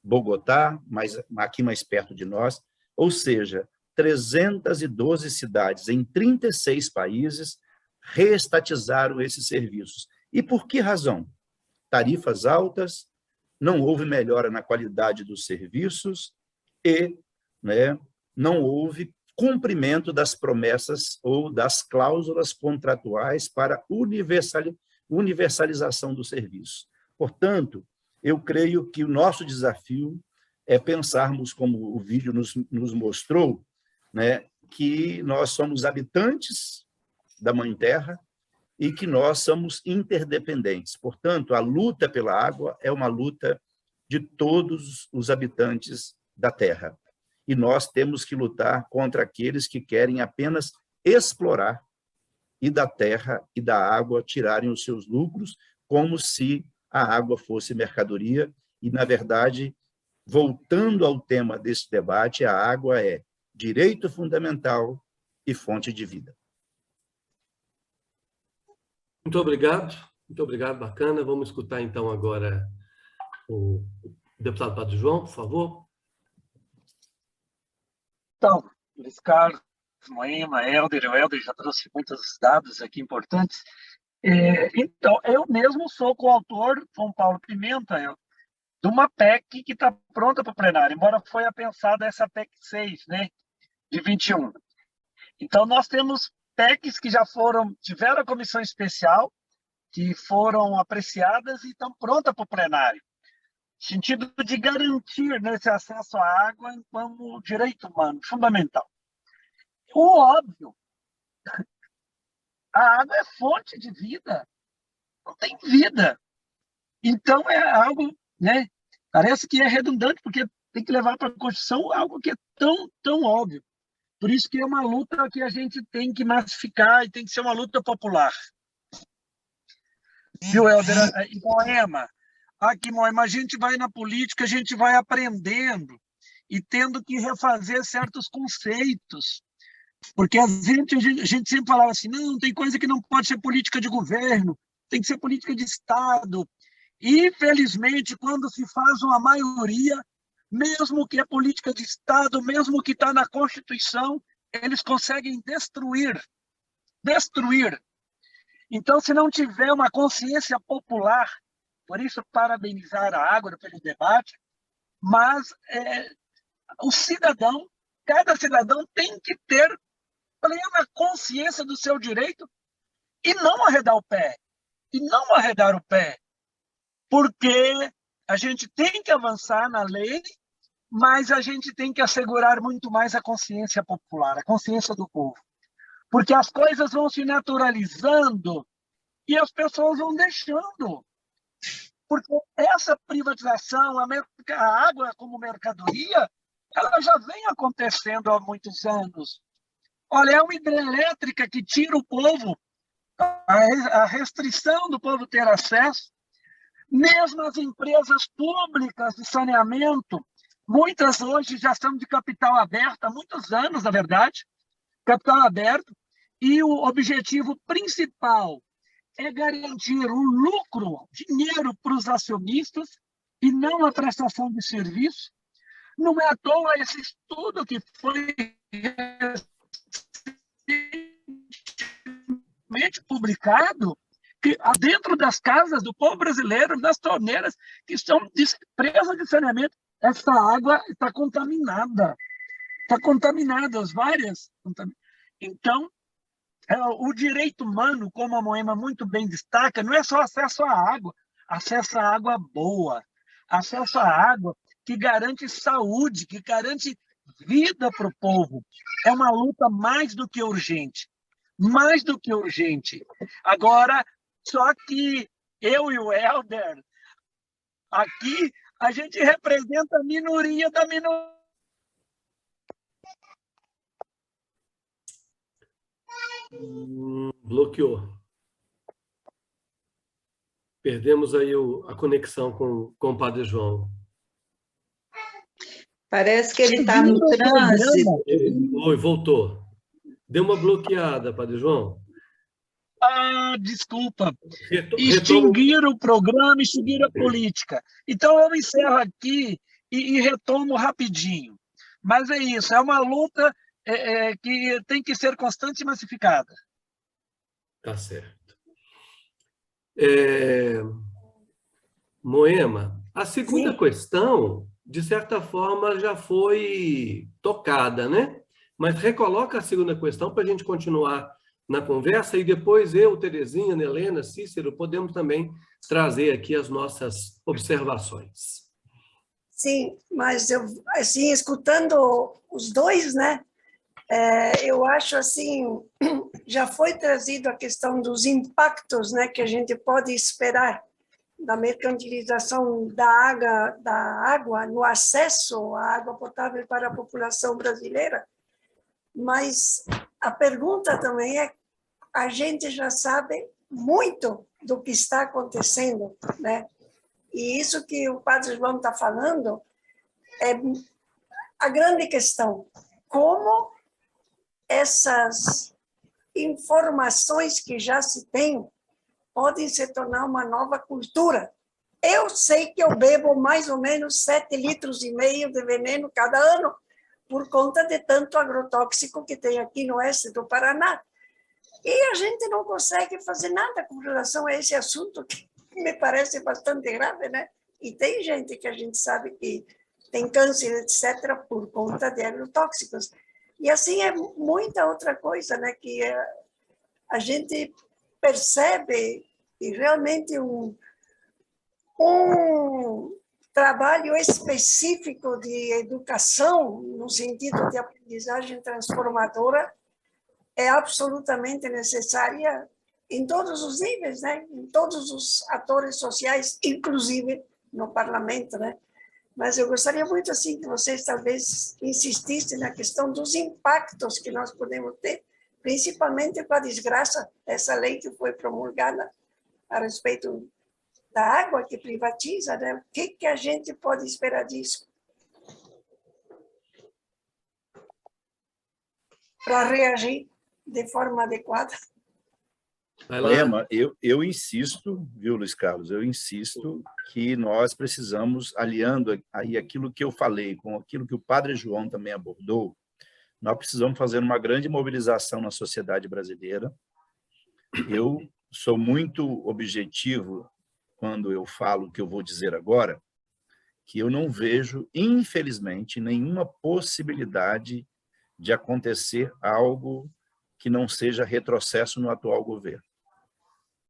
Bogotá, mas aqui mais perto de nós, ou seja, 312 cidades em 36 países reestatizaram esses serviços. E por que razão? Tarifas altas, não houve melhora na qualidade dos serviços e, né, não houve cumprimento das promessas ou das cláusulas contratuais para universalização do serviço. Portanto, eu creio que o nosso desafio é pensarmos, como o vídeo nos mostrou, né, que nós somos habitantes da Mãe Terra e que nós somos interdependentes. Portanto, a luta pela água é uma luta de todos os habitantes da Terra. E nós temos que lutar contra aqueles que querem apenas explorar e da terra e da água tirarem os seus lucros, como se a água fosse mercadoria. E, na verdade, voltando ao tema desse debate, a água é direito fundamental e fonte de vida. Muito obrigado, bacana. Vamos escutar, então, agora o deputado Padre João, por favor. Então, Luiz Carlos, Moema, o Helder já trouxe muitos dados aqui importantes. Então, eu mesmo sou coautor, com Paulo Pimenta, de uma PEC que está pronta para o plenário, embora foi pensada essa PEC 6, né, de 21. Então, nós temos PECs que já tiveram a comissão especial, que foram apreciadas e estão prontas para o plenário. Sentido de garantir esse acesso à água como direito humano, fundamental. O óbvio, a água é fonte de vida, não tem vida. Então, é algo, né, parece que é redundante, porque tem que levar para a Constituição algo que é tão óbvio. Por isso que é uma luta que a gente tem que massificar e tem que ser uma luta popular. Viu, Helder? E Moema, aqui, Moema, a gente vai na política, a gente vai aprendendo e tendo que refazer certos conceitos. Porque a gente sempre falava assim, não, tem coisa que não pode ser política de governo, tem que ser política de Estado. E, infelizmente, quando se faz uma maioria, mesmo que é política de Estado, mesmo que está na Constituição, eles conseguem destruir. Então, se não tiver uma consciência popular, por isso, parabenizar a Ágora pelo debate, mas o cidadão, cada cidadão tem que ter plena consciência do seu direito e não arredar o pé. Porque a gente tem que avançar na lei, mas a gente tem que assegurar muito mais a consciência popular, a consciência do povo. Porque as coisas vão se naturalizando e as pessoas vão deixando. Porque essa privatização, a água como mercadoria, ela já vem acontecendo há muitos anos. Olha, é uma hidrelétrica que tira o povo, a restrição do povo ter acesso. Mesmo as empresas públicas de saneamento, muitas hoje já são de capital aberto, há muitos anos, na verdade, capital aberto, e o objetivo principal é garantir o lucro, dinheiro para os acionistas e não a prestação de serviço. Não é à toa esse estudo que foi recentemente publicado, que dentro das casas do povo brasileiro, das torneiras que são presas de saneamento, essa água está contaminada. Está contaminada, as várias. Então, o direito humano, como a Moema muito bem destaca, não é só acesso à água, acesso à água boa, acesso à água que garante saúde, que garante vida para o povo. É uma luta mais do que urgente. Mais do que urgente. Agora, só que eu e o Helder, aqui, a gente representa a minoria da minoria. Bloqueou. Perdemos aí a conexão com o Padre João. Parece que ele está no trânsito. Oi, voltou. Deu uma bloqueada, Padre João. Desculpa. Extinguiram o programa, extinguiram a política. Então, eu encerro aqui e retomo rapidinho. Mas é isso, é uma luta que tem que ser constante e massificada. Tá certo. Moema, a segunda questão, de certa forma, já foi tocada, né? Mas recoloca a segunda questão para a gente continuar na conversa e depois eu, Terezinha, Helena, Cícero, podemos também trazer aqui as nossas observações. Sim, mas eu, assim, escutando os dois, né, eu acho assim, já foi trazido a questão dos impactos, né, que a gente pode esperar da mercantilização da água, no acesso à água potável para a população brasileira, mas a pergunta também é, a gente já sabe muito do que está acontecendo, né? E isso que o Padre João está falando é a grande questão. Como essas informações que já se tem podem se tornar uma nova cultura. Eu sei que eu bebo mais ou menos 7,5 litros de veneno cada ano, por conta de tanto agrotóxico que tem aqui no oeste do Paraná. E a gente não consegue fazer nada com relação a esse assunto, que me parece bastante grave, né? E tem gente que a gente sabe que tem câncer, etc., por conta de agrotóxicos. E assim é muita outra coisa, né? Que a gente percebe e realmente um trabalho específico de educação, no sentido de aprendizagem transformadora, é absolutamente necessária em todos os níveis, né? Em todos os atores sociais, inclusive no parlamento, né? Mas eu gostaria muito assim que vocês talvez insistissem na questão dos impactos que nós podemos ter, principalmente com a desgraça dessa lei que foi promulgada a respeito da água que privatiza, né? O que a gente pode esperar disso? Para reagir de forma adequada. Moema, eu insisto, viu, Luiz Carlos, eu insisto que nós precisamos, aliando aí aquilo que eu falei com aquilo que o Padre João também abordou, nós precisamos fazer uma grande mobilização na sociedade brasileira. Eu sou muito objetivo quando eu falo o que eu vou dizer agora, que eu não vejo, infelizmente, nenhuma possibilidade de acontecer algo que não seja retrocesso no atual governo.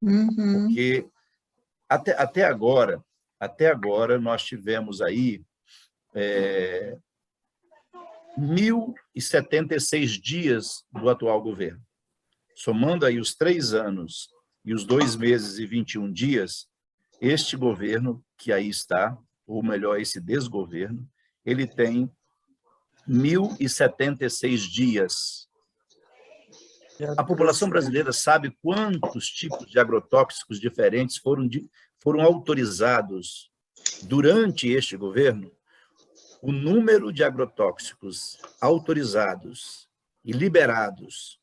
Porque até agora nós tivemos aí 1.076 dias do atual governo. Somando aí os 3 anos e os 2 meses e 21 dias, este governo que aí está, ou melhor, esse desgoverno, ele tem 1.076 dias. A população brasileira sabe quantos tipos de agrotóxicos diferentes foram autorizados durante este governo? O número de agrotóxicos autorizados e liberados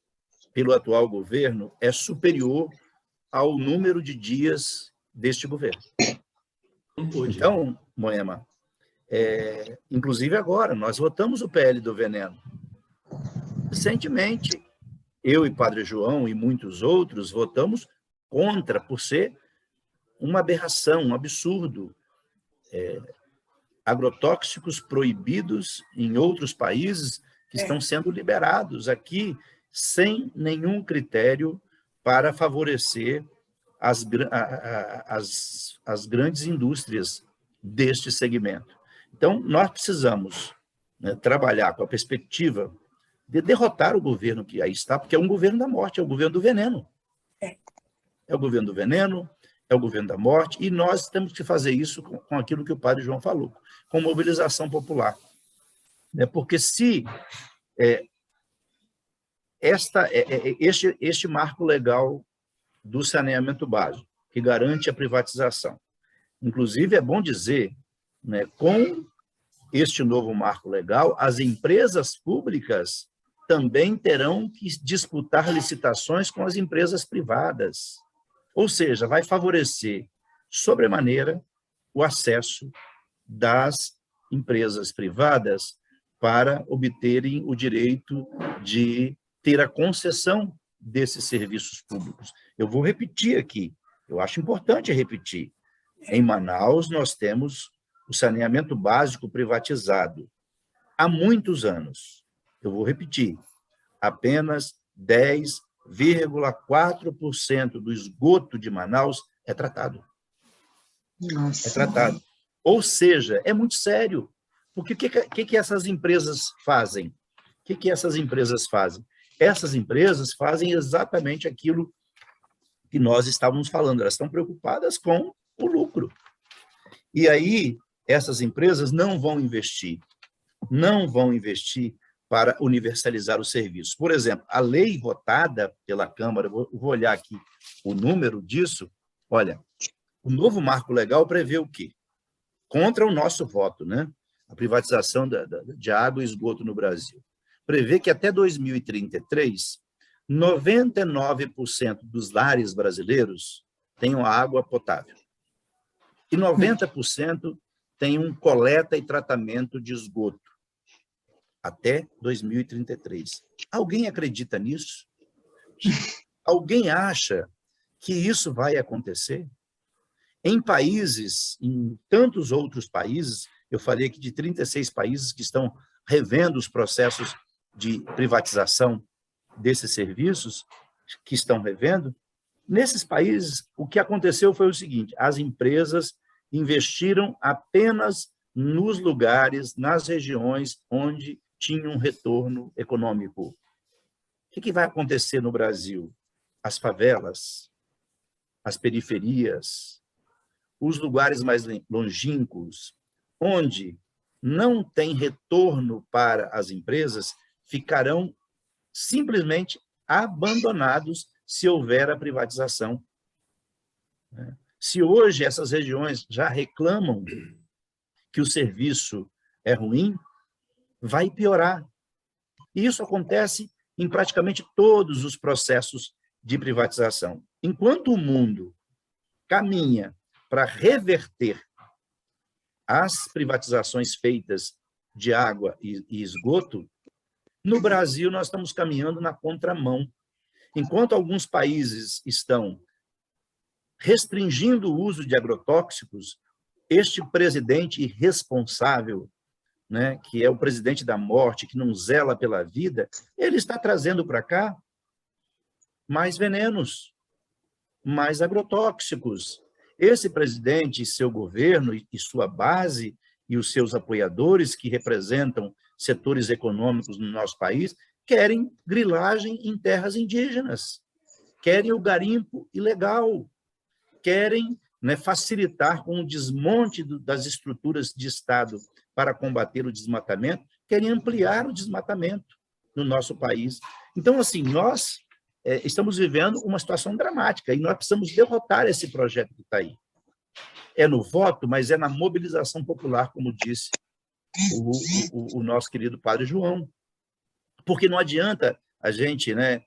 pelo atual governo é superior ao número de dias deste governo. Então, Moema, inclusive agora, nós votamos o PL do veneno. Recentemente, eu e Padre João e muitos outros votamos contra, por ser uma aberração, um absurdo. Agrotóxicos proibidos em outros países que estão sendo liberados aqui sem nenhum critério para favorecer as grandes indústrias deste segmento. Então, nós precisamos, né, trabalhar com a perspectiva de derrotar o governo que aí está, porque é um governo da morte, é o governo do veneno. É o governo do veneno, é o governo da morte, e nós temos que fazer isso com aquilo que o Padre João falou, com mobilização popular. Porque se este marco legal do saneamento básico, que garante a privatização, inclusive é bom dizer, né, com este novo marco legal, as empresas públicas também terão que disputar licitações com as empresas privadas. Ou seja, vai favorecer sobremaneira o acesso das empresas privadas para obterem o direito de ter a concessão desses serviços públicos. Eu vou repetir aqui, eu acho importante repetir. Em Manaus, nós temos o saneamento básico privatizado há muitos anos. Eu vou repetir, apenas 10,4% do esgoto de Manaus é tratado. Nossa. É tratado. Ou seja, é muito sério. Porque o que essas empresas fazem? O que essas empresas fazem? Essas empresas fazem exatamente aquilo que nós estávamos falando. Elas estão preocupadas com o lucro. E aí, essas empresas não vão investir para universalizar o serviço. Por exemplo, a lei votada pela Câmara, vou olhar aqui o número disso, olha, o novo marco legal prevê o quê? Contra o nosso voto, né? A privatização de água e esgoto no Brasil. Prevê que até 2033, 99% dos lares brasileiros tenham água potável. E 90% tenham coleta e tratamento de esgoto. Até 2033. Alguém acredita nisso? Alguém acha que isso vai acontecer? Em países, em tantos outros países, eu falei aqui de 36 países que estão revendo os processos de privatização desses serviços, que estão revendo. Nesses países, o que aconteceu foi o seguinte: as empresas investiram apenas nos lugares, nas regiões onde tinha um retorno econômico. O que vai acontecer no Brasil? As favelas, as periferias, os lugares mais longínquos, onde não tem retorno para as empresas, ficarão simplesmente abandonados se houver a privatização. Se hoje essas regiões já reclamam que o serviço é ruim, vai piorar. E isso acontece em praticamente todos os processos de privatização. Enquanto o mundo caminha para reverter as privatizações feitas de água e esgoto, no Brasil nós estamos caminhando na contramão. Enquanto alguns países estão restringindo o uso de agrotóxicos, este presidente irresponsável, né, que é o presidente da morte, que não zela pela vida, ele está trazendo para cá mais venenos, mais agrotóxicos. Esse presidente e seu governo e sua base e os seus apoiadores, que representam setores econômicos no nosso país, querem grilagem em terras indígenas, querem o garimpo ilegal, querem, né, facilitar com o desmonte das estruturas de Estado para combater o desmatamento, querem ampliar o desmatamento no nosso país. Então, assim, nós estamos vivendo uma situação dramática e nós precisamos derrotar esse projeto que está aí. É no voto, mas é na mobilização popular, como disse o nosso querido Padre João. Porque não adianta a gente, né,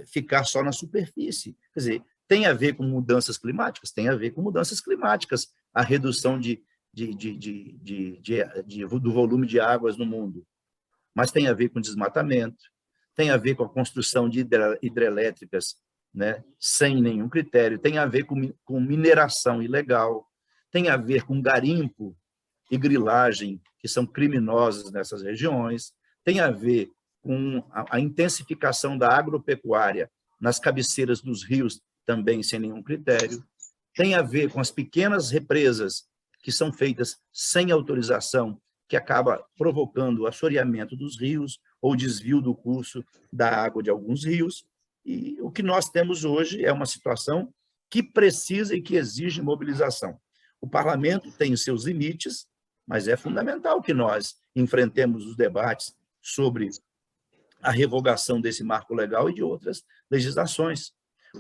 ficar só na superfície. Quer dizer, tem a ver com mudanças climáticas? Tem a ver com mudanças climáticas, a redução do volume de águas no mundo. Mas tem a ver com desmatamento, tem a ver com a construção de hidrelétricas, né, sem nenhum critério, tem a ver com mineração ilegal, tem a ver com garimpo e grilagem, que são criminosas nessas regiões, tem a ver com a intensificação da agropecuária nas cabeceiras dos rios, também sem nenhum critério, tem a ver com as pequenas represas que são feitas sem autorização, que acaba provocando o assoreamento dos rios ou desvio do curso da água de alguns rios. E o que nós temos hoje é uma situação que precisa e que exige mobilização. O parlamento tem os seus limites, mas é fundamental que nós enfrentemos os debates sobre a revogação desse marco legal e de outras legislações.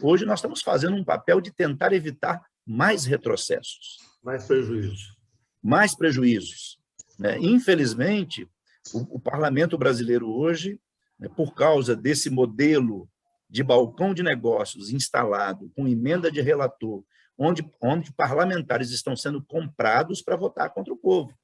Hoje nós estamos fazendo um papel de tentar evitar mais retrocessos. Mais prejuízos. Mais prejuízos. Né? Infelizmente, o parlamento brasileiro hoje, né, por causa desse modelo de balcão de negócios instalado com emenda de relator, onde parlamentares estão sendo comprados para votar contra o povo.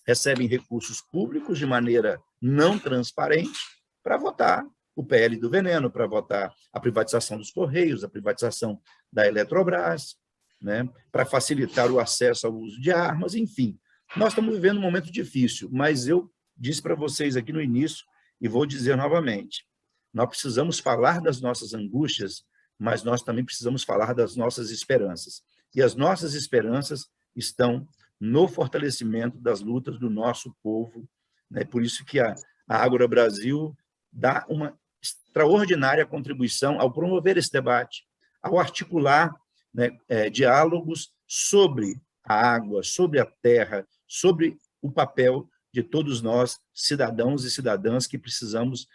Recebem recursos públicos de maneira não transparente para votar o PL do veneno, para votar a privatização dos Correios, a privatização da Eletrobras, né, para facilitar o acesso ao uso de armas, enfim. Nós estamos vivendo um momento difícil, mas eu disse para vocês aqui no início, e vou dizer novamente, nós precisamos falar das nossas angústias, mas nós também precisamos falar das nossas esperanças. E as nossas esperanças estão no fortalecimento das lutas do nosso povo, né? Por isso que a Ágora Brasil dá uma extraordinária contribuição ao promover esse debate, ao articular, né, diálogos sobre a água, sobre a terra, sobre o papel de todos nós, cidadãos e cidadãs, que precisamos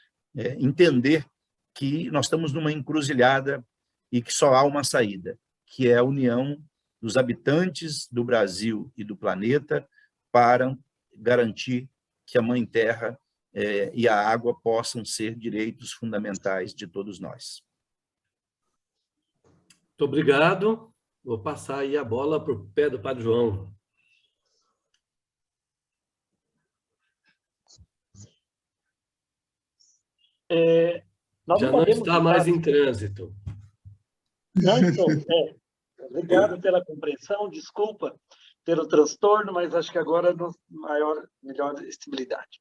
entender que nós estamos numa encruzilhada e que só há uma saída, que é a união dos habitantes do Brasil e do planeta para garantir que a Mãe Terra e a água possam ser direitos fundamentais de todos nós. Muito obrigado. Vou passar aí a bola para o pé do Padre João. Já não está mais em trânsito. Não estou. Obrigado pela compreensão, desculpa pelo transtorno, mas acho que agora melhor estabilidade.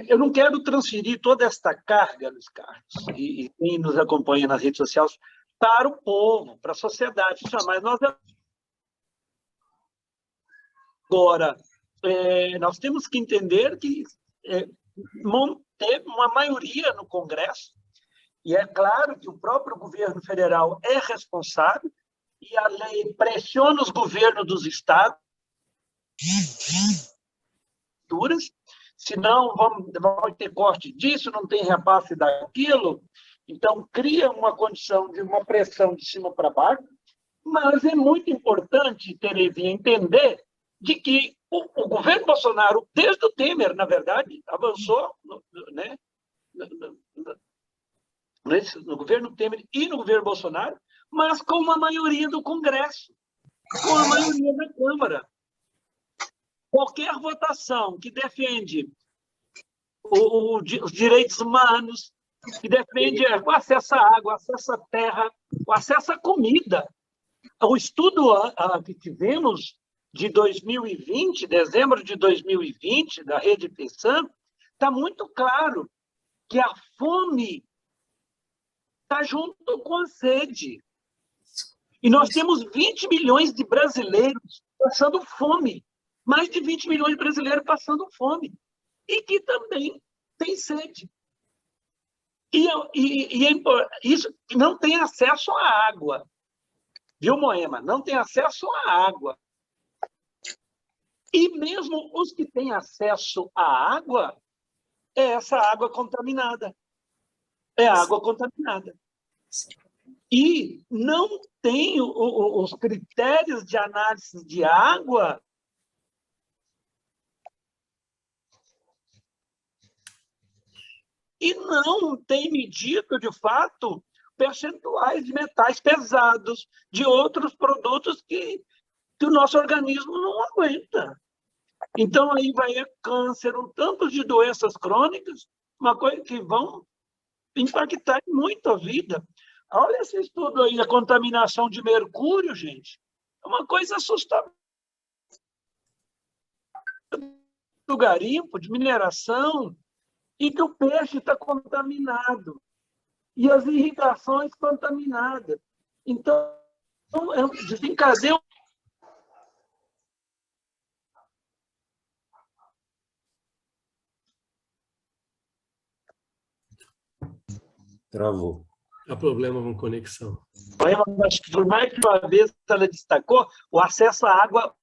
Eu não quero transferir toda esta carga, Luiz Carlos, e quem nos acompanha nas redes sociais, para o povo, para a sociedade. Mas nós agora, nós temos que entender que teve uma maioria no Congresso, e é claro que o próprio governo federal é responsável, e a lei pressiona os governos dos estados, senão vão ter corte disso, não tem repasse daquilo, então cria uma condição de uma pressão de cima para baixo, mas é muito importante, Terezinha, entender de que o governo Bolsonaro, desde o Temer, na verdade, avançou, né, no governo Temer e no governo Bolsonaro, mas com uma maioria do Congresso, com a maioria da Câmara. Qualquer votação que defende os direitos humanos, que defende o acesso à água, o acesso à terra, o acesso à comida. O estudo que tivemos de 2020, dezembro de 2020, da Rede Pensando, está muito claro que a fome está junto com a sede. E nós temos 20 milhões de brasileiros passando fome. Mais de 20 milhões de brasileiros passando fome. E que também tem sede. E isso não tem acesso à água. viu, Moema? Não tem acesso à água. E mesmo os que têm acesso à água, é essa água contaminada. É água contaminada. E não tem os critérios de análise de água e não tem medido, de fato, percentuais de metais pesados, de outros produtos que o nosso organismo não aguenta. Então, aí vai câncer, um tanto de doenças crônicas, uma coisa que vão impactar muito a vida. Olha esse estudo aí, a contaminação de mercúrio, gente. É uma coisa assustadora. Do garimpo, de mineração, e que o peixe está contaminado. E as irrigações contaminadas. Então, desencadeia. Travou. Há problema com conexão. Acho que por mais que uma vez ela destacou, o acesso à água.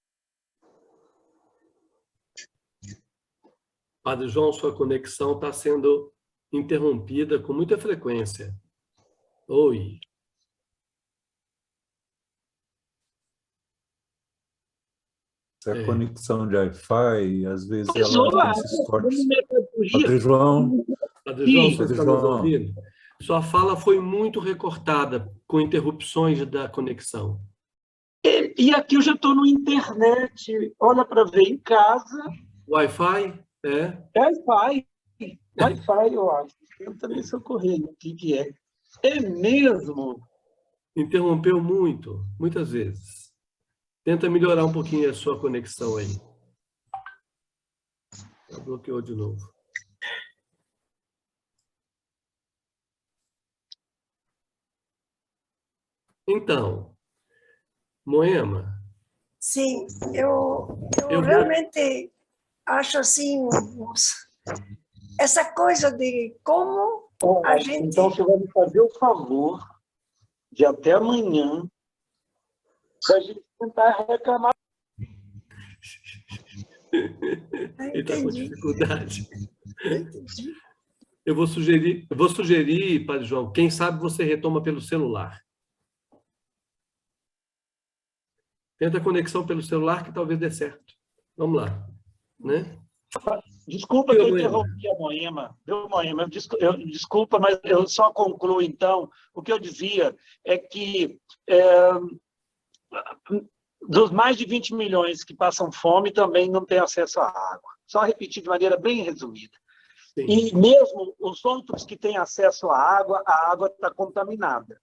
Padre João, sua conexão está sendo interrompida com muita frequência. Oi. Essa conexão de Wi-Fi, às vezes ela tem esses cortes. Padre João, você está nos João. ouvindo? Sua fala foi muito recortada, com interrupções da conexão. E aqui eu já estou no internet. Olha para ver em casa. Wi-Fi? É? Wi-Fi. Wi-Fi, eu acho. Tenta me socorrer o que é. É mesmo? Interrompeu muito, muitas vezes. Tenta melhorar um pouquinho a sua conexão aí. Bloqueou de novo. Então, Moema. Sim, eu realmente acho assim, essa coisa de como a gente... Então, você vai me fazer o favor de até amanhã para a gente tentar reclamar. Ele está com dificuldade. Eu vou sugerir, Padre João, quem sabe você retoma pelo celular. Tenta a conexão pelo celular que talvez dê certo. Vamos lá. Né? Desculpa que eu interrompi a Moema. Moema, desculpa, mas eu só concluo, então. O que eu dizia é que dos mais de 20 milhões que passam fome, também não têm acesso à água. Só repetir de maneira bem resumida. Sim. E mesmo os outros que têm acesso à água, a água está contaminada.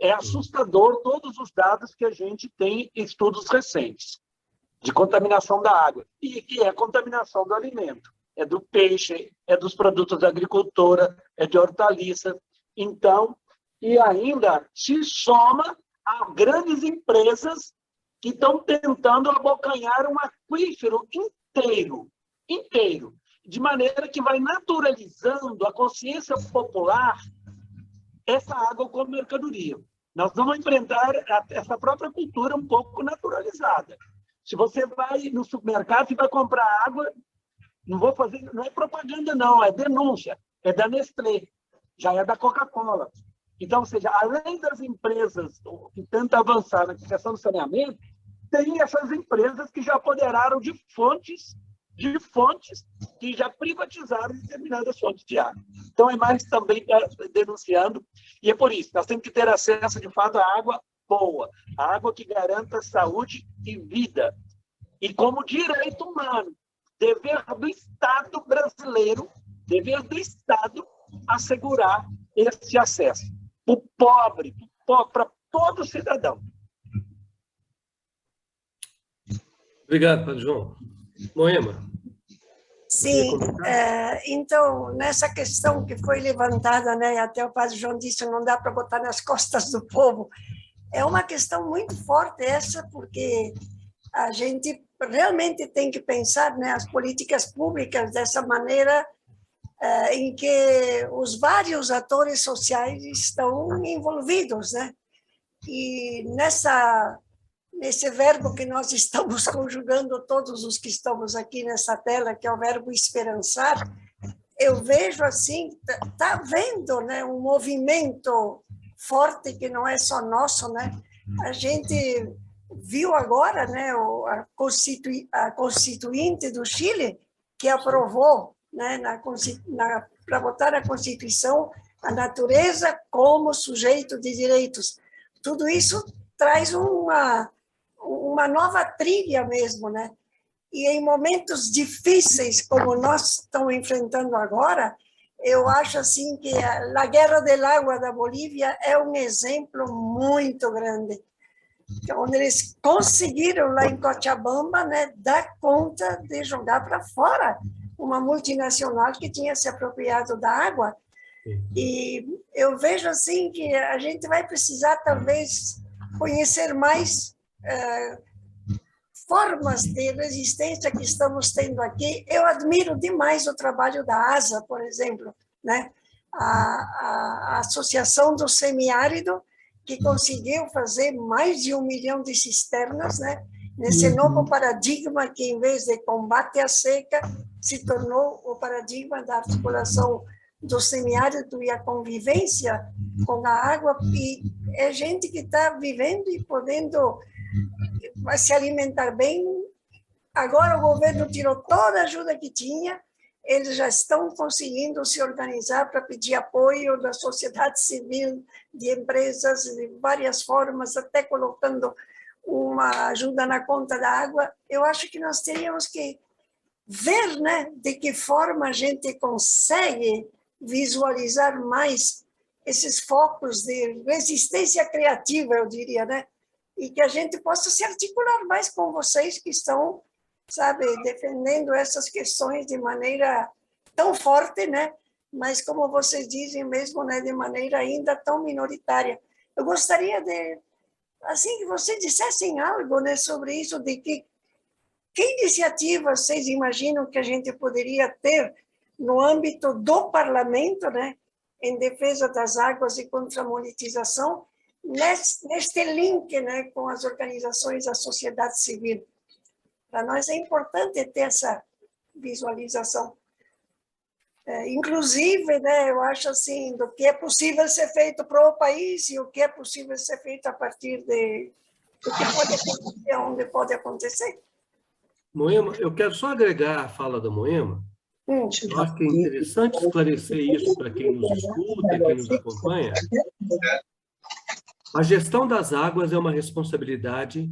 É assustador todos os dados que a gente tem em estudos recentes de contaminação da água. E que é a contaminação do alimento. É do peixe, é dos produtos da agricultura, é de hortaliça. Então, e ainda se soma a grandes empresas que estão tentando abocanhar um aquífero inteiro, de maneira que vai naturalizando a consciência popular essa água como mercadoria. Nós vamos enfrentar essa própria cultura um pouco naturalizada. Se você vai no supermercado e vai comprar água, não é propaganda não, é denúncia, é da Nestlé, já é da Coca-Cola. Então, ou seja, além das empresas que tentam avançar na questão do saneamento, tem essas empresas que já apoderaram de fontes que já privatizaram determinadas fontes de água. Então, é mais também denunciando, e é por isso, nós temos que ter acesso, de fato, à água boa, a água que garanta saúde e vida. E como direito humano, dever do Estado brasileiro, dever do Estado assegurar esse acesso. Para o pobre, para todo cidadão. Obrigado, Padre João. Moema. Sim, então, nessa questão que foi levantada, né, até o Padre João disse, não dá para botar nas costas do povo, é uma questão muito forte essa, porque a gente realmente tem que pensar, né, as políticas públicas dessa maneira em que os vários atores sociais estão envolvidos, né? E nesse verbo que nós estamos conjugando, todos os que estamos aqui nessa tela, que é o verbo esperançar, eu vejo assim, tá vendo, né, um movimento forte que não é só nosso, né? A gente viu agora, né, a Constituinte do Chile, que aprovou, né, para votar na Constituição, a natureza como sujeito de direitos. Tudo isso traz uma nova trilha mesmo, né? E em momentos difíceis como nós estamos enfrentando agora, eu acho assim que a Guerra del Agua da Bolívia é um exemplo muito grande, onde eles conseguiram lá em Cochabamba, né, dar conta de jogar para fora uma multinacional que tinha se apropriado da água. E eu vejo assim que a gente vai precisar talvez conhecer mais formas de resistência que estamos tendo aqui. Eu admiro demais o trabalho da ASA, por exemplo, né? A Associação do Semiárido, que conseguiu fazer mais de 1 milhão de cisternas, né? Nesse novo paradigma que, em vez de combate à seca, se tornou o paradigma da articulação do semiárido e a convivência com a água. E é gente que está vivendo e podendo se alimentar bem. Agora o governo tirou toda a ajuda que tinha, eles já estão conseguindo se organizar para pedir apoio da sociedade civil, de empresas, de várias formas, até colocando uma ajuda na conta da água. Eu acho que nós teríamos que ver, né, de que forma a gente consegue visualizar mais esses focos de resistência criativa, eu diria, né? E que a gente possa se articular mais com vocês que estão, sabe, defendendo essas questões de maneira tão forte, né? Mas, como vocês dizem mesmo, né, de maneira ainda tão minoritária. Eu gostaria de, assim, que vocês dissessem algo, né, sobre isso, de que iniciativas vocês imaginam que a gente poderia ter no âmbito do parlamento, né, em defesa das águas e contra a monetização, neste link, né, com as organizações da sociedade civil. Para nós é importante ter essa visualização. Inclusive, né, eu acho assim, do que é possível ser feito para o país e o que é possível ser feito a partir do que pode acontecer, onde pode acontecer. Moema, eu quero só agregar a fala da Moema. Eu acho que é interessante esclarecer isso para quem nos escuta, quem nos acompanha. A gestão das águas é uma responsabilidade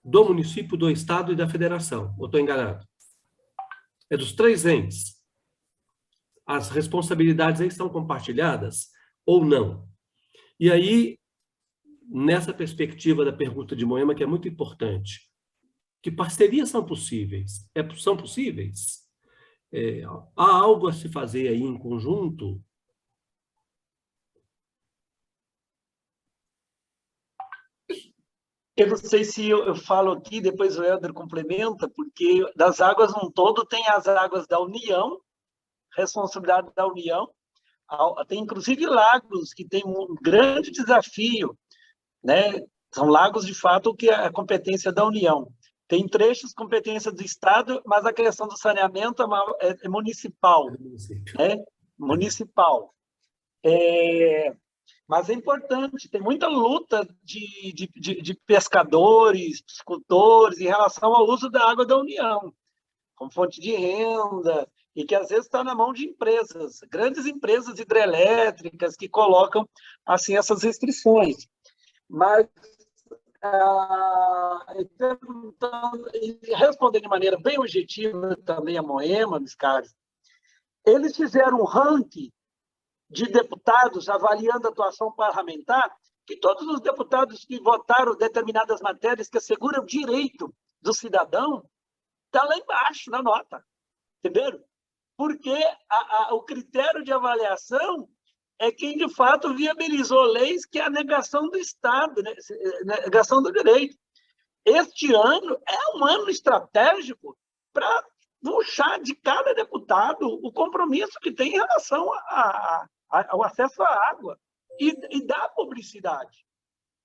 do município, do estado e da federação. Ou estou enganado? É dos 3 entes. As responsabilidades aí estão compartilhadas ou não? E aí, nessa perspectiva da pergunta de Moema, que é muito importante, que parcerias são possíveis? São possíveis? Há algo a se fazer aí em conjunto? Eu não sei se eu falo aqui, depois o Helder complementa, porque das águas num todo tem as águas da União, responsabilidade da União, tem inclusive lagos que tem um grande desafio, né? São lagos, de fato, que é a competência da União. Tem trechos competência do Estado, mas a questão do saneamento é municipal. Né? Municipal. Mas é importante, tem muita luta de pescadores, piscicultores, em relação ao uso da água da União, como fonte de renda, e que às vezes está na mão de empresas, grandes empresas hidrelétricas que colocam assim essas restrições. Mas, respondendo de maneira bem objetiva também a Moema, meus caros, eles fizeram um ranking de deputados avaliando a atuação parlamentar, que todos os deputados que votaram determinadas matérias que asseguram o direito do cidadão, está lá embaixo na nota, entenderam? Porque o critério de avaliação é quem, de fato, viabilizou leis que é a negação do Estado, né? Negação do direito. Este ano é um ano estratégico para puxar de cada deputado o compromisso que tem em relação ao acesso à água e dar publicidade.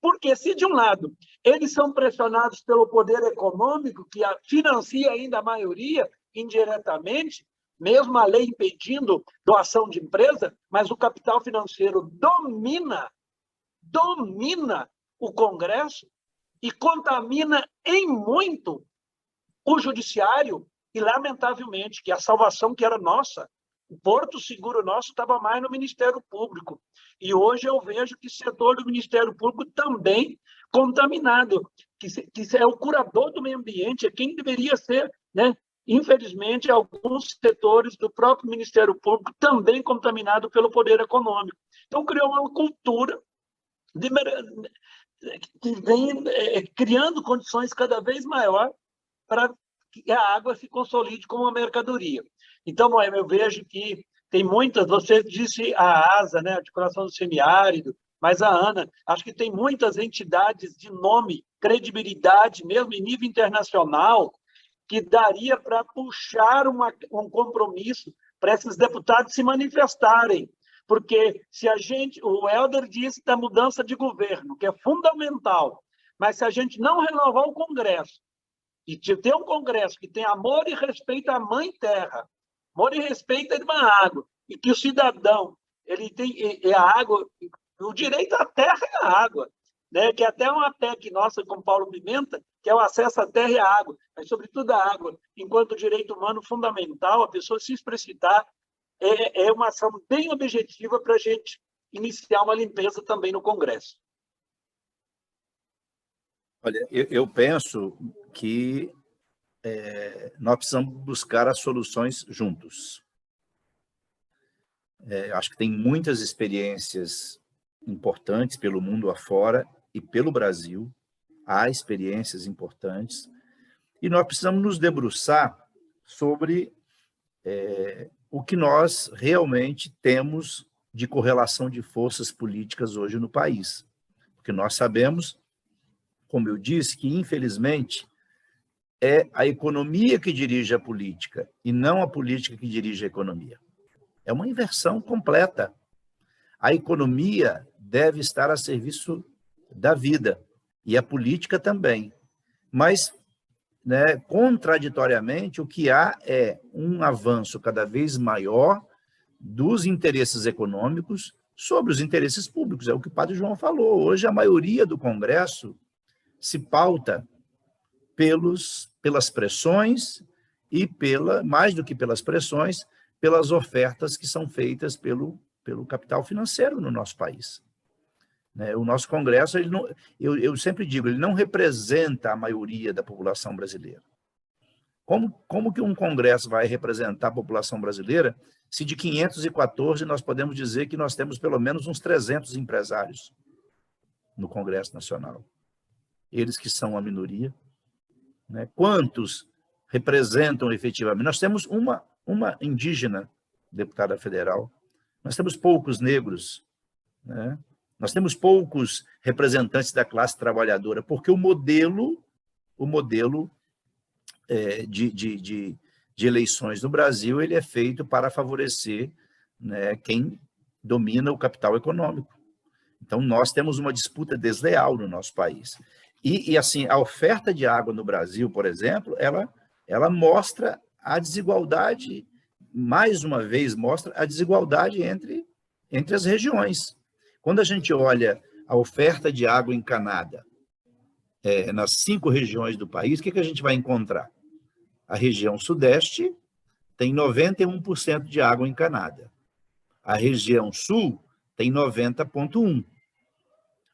Porque se, de um lado, eles são pressionados pelo poder econômico, que financia ainda a maioria indiretamente, mesmo a lei impedindo doação de empresa, mas o capital financeiro domina o Congresso e contamina em muito o judiciário e, lamentavelmente, que a salvação que era nossa, o porto seguro nosso estava mais no Ministério Público. E hoje eu vejo que o setor do Ministério Público também contaminado, que é o curador do meio ambiente, é quem deveria ser, né? Infelizmente, alguns setores do próprio Ministério Público também contaminado pelo poder econômico. Então, criou uma cultura que vem criando condições cada vez maior para que a água se consolide como uma mercadoria. Então, Moema, eu vejo que tem muitas, você disse a ASA, né, a Articulação do Semiárido, mas a ANA, acho que tem muitas entidades de nome, credibilidade, mesmo em nível internacional, que daria para puxar um compromisso para esses deputados se manifestarem. Porque se o Helder disse da mudança de governo, que é fundamental, mas se a gente não renovar o Congresso, e ter um Congresso que tem amor e respeito à Mãe Terra, amor e respeito à água, e que o cidadão ele tem a água, o direito à terra e à água, né? Que é até uma PEC nossa com Paulo Pimenta, que é o acesso à terra e à água, mas, sobretudo, a água, enquanto direito humano fundamental, a pessoa se explicitar, é uma ação bem objetiva para a gente iniciar uma limpeza também no Congresso. Olha, eu penso que nós precisamos buscar as soluções juntos. Acho que tem muitas experiências importantes pelo mundo afora e pelo Brasil. Há experiências importantes. E nós precisamos nos debruçar sobre o que nós realmente temos de correlação de forças políticas hoje no país. Porque nós sabemos, como eu disse, que, infelizmente, é a economia que dirige a política e não a política que dirige a economia. É uma inversão completa. A economia deve estar a serviço da vida e a política também. Mas, né, contraditoriamente, o que há é um avanço cada vez maior dos interesses econômicos sobre os interesses públicos. É o que o Padre João falou. Hoje, a maioria do Congresso se pauta pelas pressões e, mais do que pelas pressões, pelas ofertas que são feitas pelo capital financeiro no nosso país. O nosso Congresso, eu sempre digo, ele não representa a maioria da população brasileira. Como que um Congresso vai representar a população brasileira se de 514 nós podemos dizer que nós temos pelo menos uns 300 empresários no Congresso Nacional? Eles que são a minoria. Né? Quantos representam efetivamente? Nós temos uma indígena deputada federal, nós temos poucos negros, né? Nós temos poucos representantes da classe trabalhadora, porque o modelo de eleições no Brasil ele é feito para favorecer, né, quem domina o capital econômico. Então, nós temos uma disputa desleal no nosso país. E assim, a oferta de água no Brasil, por exemplo, ela mostra a desigualdade, mais uma vez, mostra a desigualdade entre as regiões. Quando a gente olha a oferta de água encanada nas 5 regiões do país, o que a gente vai encontrar? A região sudeste tem 91% de água encanada. A região sul tem 90,1%.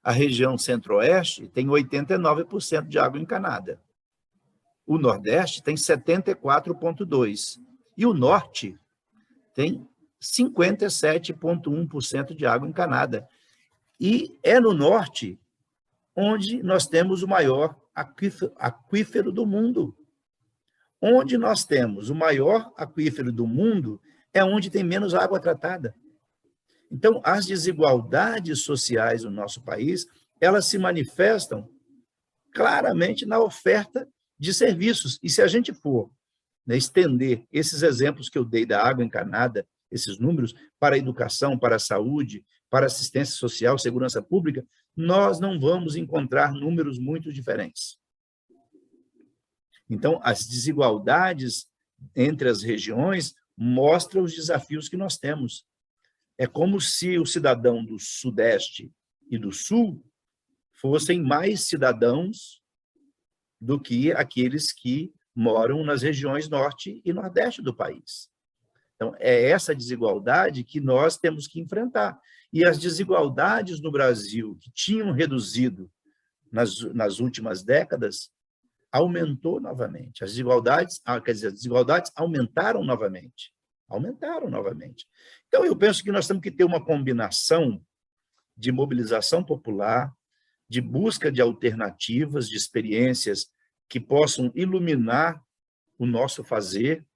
A região centro-oeste tem 89% de água encanada. O nordeste tem 74,2%. E o norte tem 57,1% de água encanada. E é no norte onde nós temos o maior aquífero do mundo. Onde nós temos o maior aquífero do mundo é onde tem menos água tratada. Então, as desigualdades sociais no nosso país, elas se manifestam claramente na oferta de serviços. E se a gente for, né, estender esses exemplos que eu dei da água encanada, esses números, para a educação, para a saúde, para a assistência social, segurança pública, nós não vamos encontrar números muito diferentes. Então, as desigualdades entre as regiões mostram os desafios que nós temos. É como se o cidadão do Sudeste e do Sul fossem mais cidadãos do que aqueles que moram nas regiões Norte e Nordeste do país. Então, é essa desigualdade que nós temos que enfrentar. E as desigualdades no Brasil, que tinham reduzido nas últimas décadas, aumentou novamente. As desigualdades aumentaram novamente. Então, eu penso que nós temos que ter uma combinação de mobilização popular, de busca de alternativas, de experiências que possam iluminar o nosso fazer,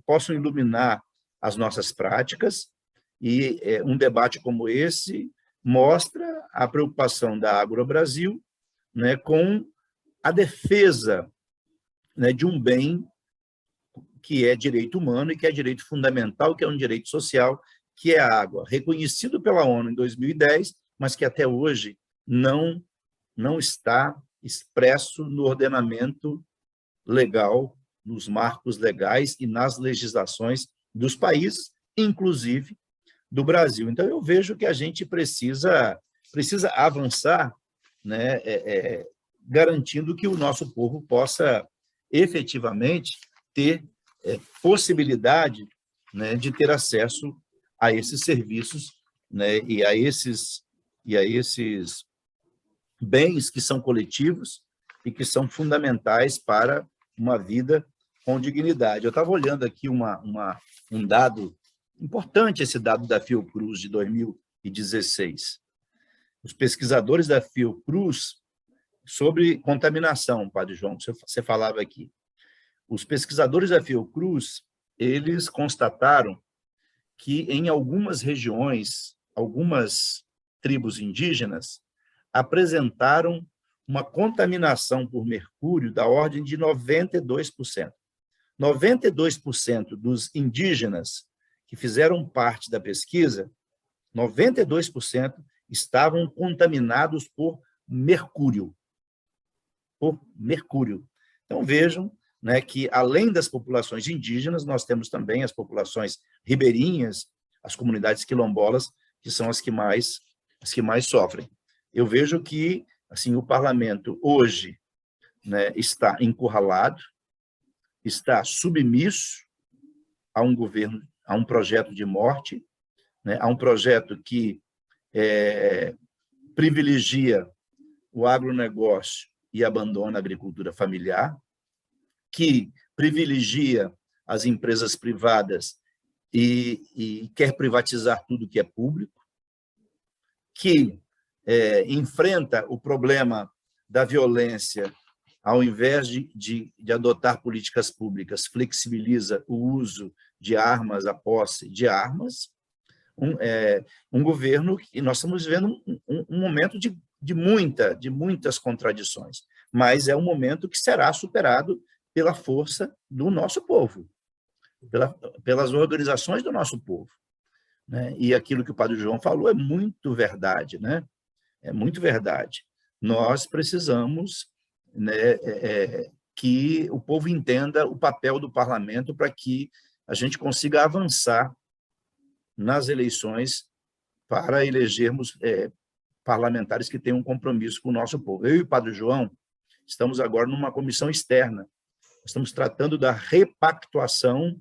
possam iluminar as nossas práticas, e um debate como esse mostra a preocupação da AgroBrasil, né, com a defesa, né, de um bem que é direito humano e que é direito fundamental, que é um direito social, que é a água, reconhecido pela ONU em 2010, mas que até hoje não está expresso no ordenamento legal, nos marcos legais e nas legislações dos países, inclusive do Brasil. Então, eu vejo que a gente precisa avançar, né, garantindo que o nosso povo possa efetivamente ter possibilidade, né, de ter acesso a esses serviços, né, e a esses bens que são coletivos e que são fundamentais para uma vida com dignidade. Eu estava olhando aqui um dado importante, esse dado da Fiocruz de 2016. Os pesquisadores da Fiocruz, sobre contaminação, Padre João, você falava aqui. Os pesquisadores da Fiocruz, eles constataram que em algumas regiões, algumas tribos indígenas apresentaram uma contaminação por mercúrio da ordem de 92%. 92% dos indígenas que fizeram parte da pesquisa, 92% estavam contaminados por mercúrio. Então, vejam, né, que, além das populações indígenas, nós temos também as populações ribeirinhas, as comunidades quilombolas, que são as que mais sofrem. Eu vejo que, assim, o parlamento hoje, né, está encurralado, está submisso a um governo, a um projeto de morte, né, a um projeto que privilegia o agronegócio e abandona a agricultura familiar, que privilegia as empresas privadas e quer privatizar tudo que é público, que enfrenta o problema da violência, ao invés de adotar políticas públicas, flexibiliza o uso de armas, a posse de armas, um governo que nós estamos vivendo um momento de muitas contradições, mas é um momento que será superado pela força do nosso povo, pelas organizações do nosso povo, né? E aquilo que o Padre João falou é muito verdade, né? É muito verdade. Nós precisamos, né, que o povo entenda o papel do parlamento para que a gente consiga avançar nas eleições para elegermos parlamentares que tenham um compromisso com o nosso povo. Eu e o Padre João estamos agora numa comissão externa. Estamos tratando da repactuação,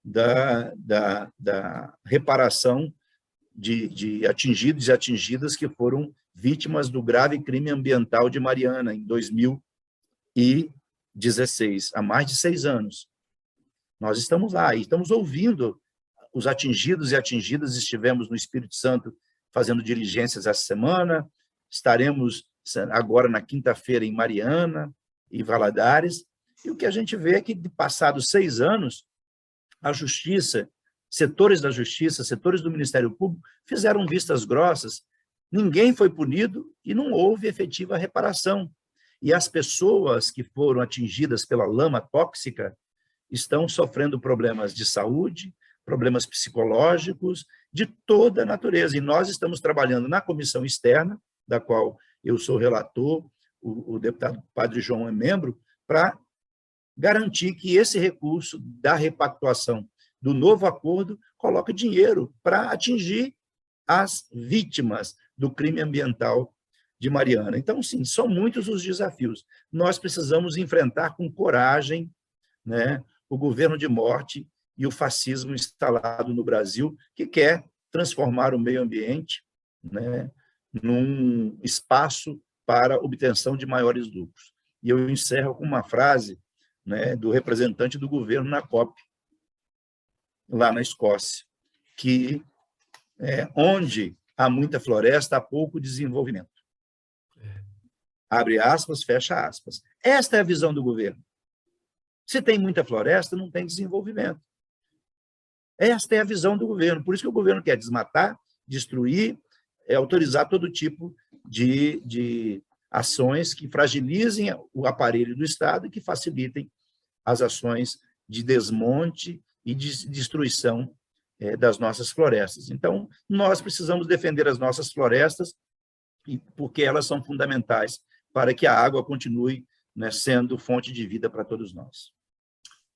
da reparação de atingidos e atingidas que foram vítimas do grave crime ambiental de Mariana, em 2016, há mais de 6 anos. Nós estamos lá e estamos ouvindo os atingidos e atingidas. Estivemos no Espírito Santo fazendo diligências essa semana, estaremos agora na quinta-feira em Mariana e Valadares, e o que a gente vê é que, passados 6 anos, a Justiça, setores da Justiça, setores do Ministério Público, fizeram vistas grossas, ninguém foi punido e não houve efetiva reparação. E as pessoas que foram atingidas pela lama tóxica estão sofrendo problemas de saúde, problemas psicológicos de toda a natureza. E nós estamos trabalhando na comissão externa, da qual eu sou relator, o deputado Padre João é membro, para garantir que esse recurso da repactuação do novo acordo coloque dinheiro para atingir as vítimas do crime ambiental de Mariana. Então, sim, são muitos os desafios. Nós precisamos enfrentar com coragem, né, o governo de morte e o fascismo instalado no Brasil, que quer transformar o meio ambiente, né, num espaço para obtenção de maiores lucros. E eu encerro com uma frase, né, do representante do governo na COP, lá na Escócia, que onde há muita floresta, há pouco desenvolvimento. Abre aspas, fecha aspas. Esta é a visão do governo. Se tem muita floresta, não tem desenvolvimento. Esta é a visão do governo. Por isso que o governo quer desmatar, destruir, autorizar todo tipo de ações que fragilizem o aparelho do Estado e que facilitem as ações de desmonte e de destruição das nossas florestas. Então, nós precisamos defender as nossas florestas, porque elas são fundamentais para que a água continue, né, sendo fonte de vida para todos nós.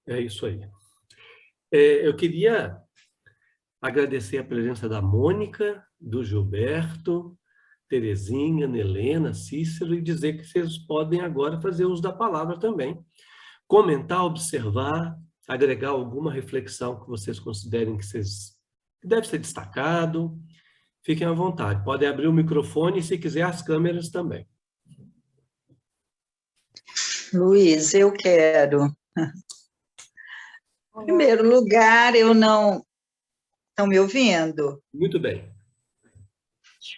É isso aí. Eu queria agradecer a presença da Mônica, do Gilberto, Terezinha, Nelena, Cícero, e dizer que vocês podem agora fazer uso da palavra também. Comentar, observar, agregar alguma reflexão que vocês considerem que deve ser destacado. Fiquem à vontade. Podem abrir o microfone e, se quiser, as câmeras também. Luiz, eu quero. Em primeiro lugar, eu não... Estão me ouvindo? Muito bem.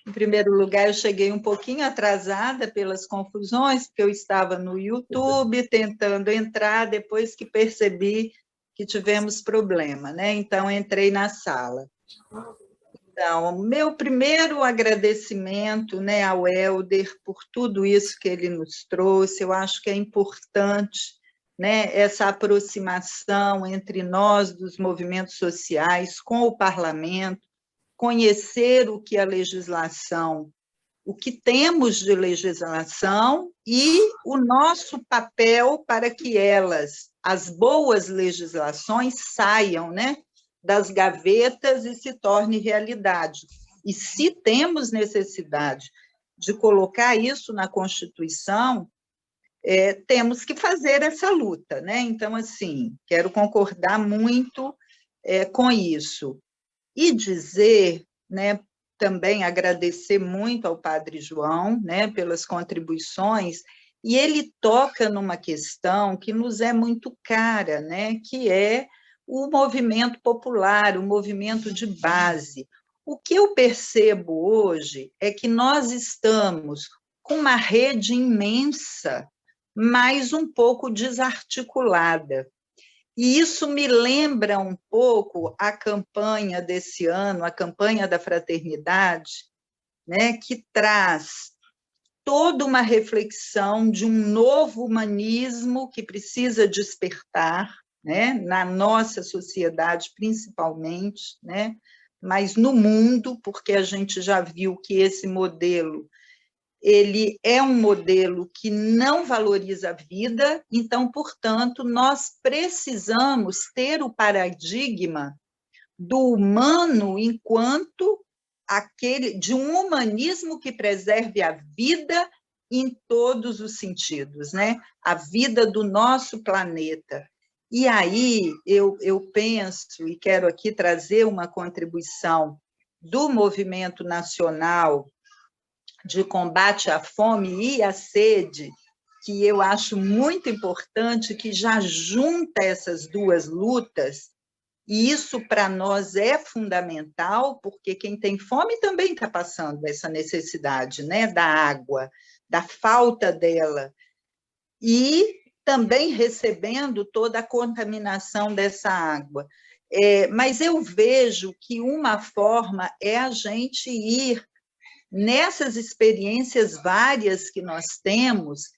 Em primeiro lugar, eu cheguei um pouquinho atrasada pelas confusões, porque eu estava no YouTube tentando entrar, depois que percebi que tivemos problema, né? Então, entrei na sala. Então, meu primeiro agradecimento, né, ao Helder por tudo isso que ele nos trouxe. Eu acho que é importante, né, essa aproximação entre nós dos movimentos sociais com o parlamento, conhecer o que a legislação, o que temos de legislação e o nosso papel para que as boas legislações saiam, né, das gavetas e se torne realidade. E se temos necessidade de colocar isso na Constituição, temos que fazer essa luta, né? Então, assim, quero concordar muito com isso. E dizer, né, também agradecer muito ao Padre João, né, pelas contribuições, e ele toca numa questão que nos é muito cara, né, que é o movimento popular, o movimento de base. O que eu percebo hoje é que nós estamos com uma rede imensa, mas um pouco desarticulada. E isso me lembra um pouco a campanha desse ano, a campanha da fraternidade, né, que traz toda uma reflexão de um novo humanismo que precisa despertar, né, na nossa sociedade principalmente, né, mas no mundo, porque a gente já viu que esse modelo ele é um modelo que não valoriza a vida, então, portanto, nós precisamos ter o paradigma do humano enquanto de um humanismo que preserve a vida em todos os sentidos, né? A vida do nosso planeta. E aí eu penso, e quero aqui trazer uma contribuição do movimento nacional de combate à fome e à sede, que eu acho muito importante, que já junta essas duas lutas, e isso para nós é fundamental, porque quem tem fome também está passando essa necessidade, né, da água, da falta dela, e também recebendo toda a contaminação dessa água. Mas eu vejo que uma forma é a gente ir nessas experiências várias que nós temos,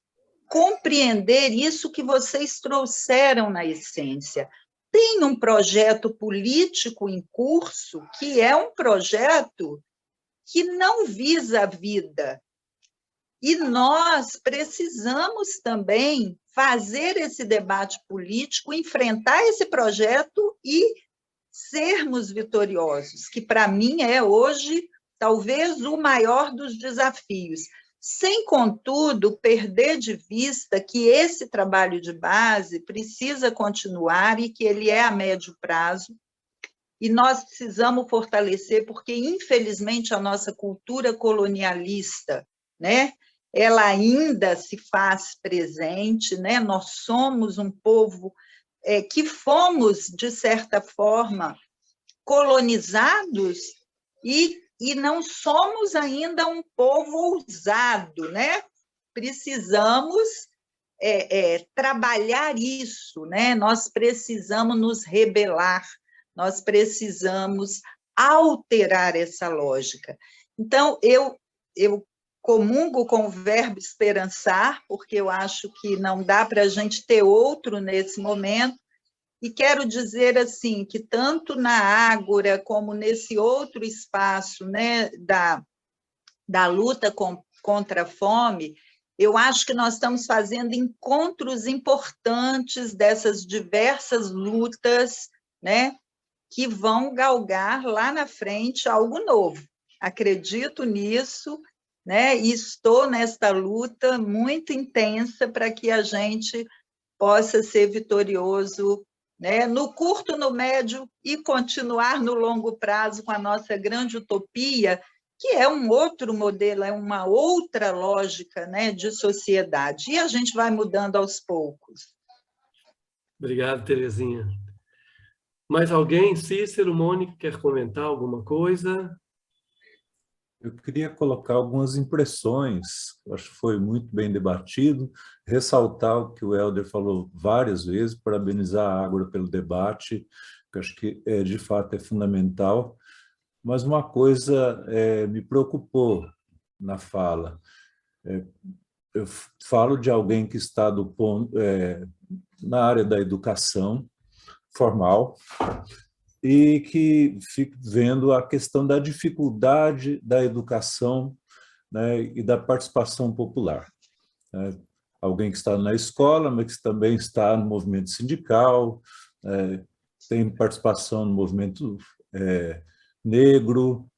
compreender isso que vocês trouxeram na essência, tem um projeto político em curso que é um projeto que não visa a vida. E nós precisamos também fazer esse debate político, enfrentar esse projeto e sermos vitoriosos, que para mim é hoje talvez o maior dos desafios. Sem, contudo, perder de vista que esse trabalho de base precisa continuar e que ele é a médio prazo, e nós precisamos fortalecer, porque, infelizmente, a nossa cultura colonialista, né, ela ainda se faz presente, né? Nós somos um povo que fomos, de certa forma, colonizados e não somos ainda um povo ousado, né? Precisamos trabalhar isso, né? Nós precisamos nos rebelar, nós precisamos alterar essa lógica. Então, eu comungo com o verbo esperançar, porque eu acho que não dá para a gente ter outro nesse momento, e quero dizer assim, que tanto na Ágora como nesse outro espaço, né, da luta contra a fome, eu acho que nós estamos fazendo encontros importantes dessas diversas lutas, né, que vão galgar lá na frente algo novo. Acredito nisso, né, e estou nesta luta muito intensa para que a gente possa ser vitorioso, né, no curto, no médio e continuar no longo prazo com a nossa grande utopia, que é um outro modelo, é uma outra lógica, né, de sociedade. E a gente vai mudando aos poucos. Obrigado, Terezinha. Mais alguém? Cícero, Mônica, quer comentar alguma coisa? Eu queria colocar algumas impressões, acho que foi muito bem debatido, ressaltar o que o Helder falou várias vezes, parabenizar a Ágora pelo debate, que acho que de fato é fundamental, mas uma coisa me preocupou na fala. Eu falo de alguém que está na área da educação formal, e que fico vendo a questão da dificuldade da educação, né, e da participação popular. Né? Alguém que está na escola, mas que também está no movimento sindical, tem participação no movimento negro,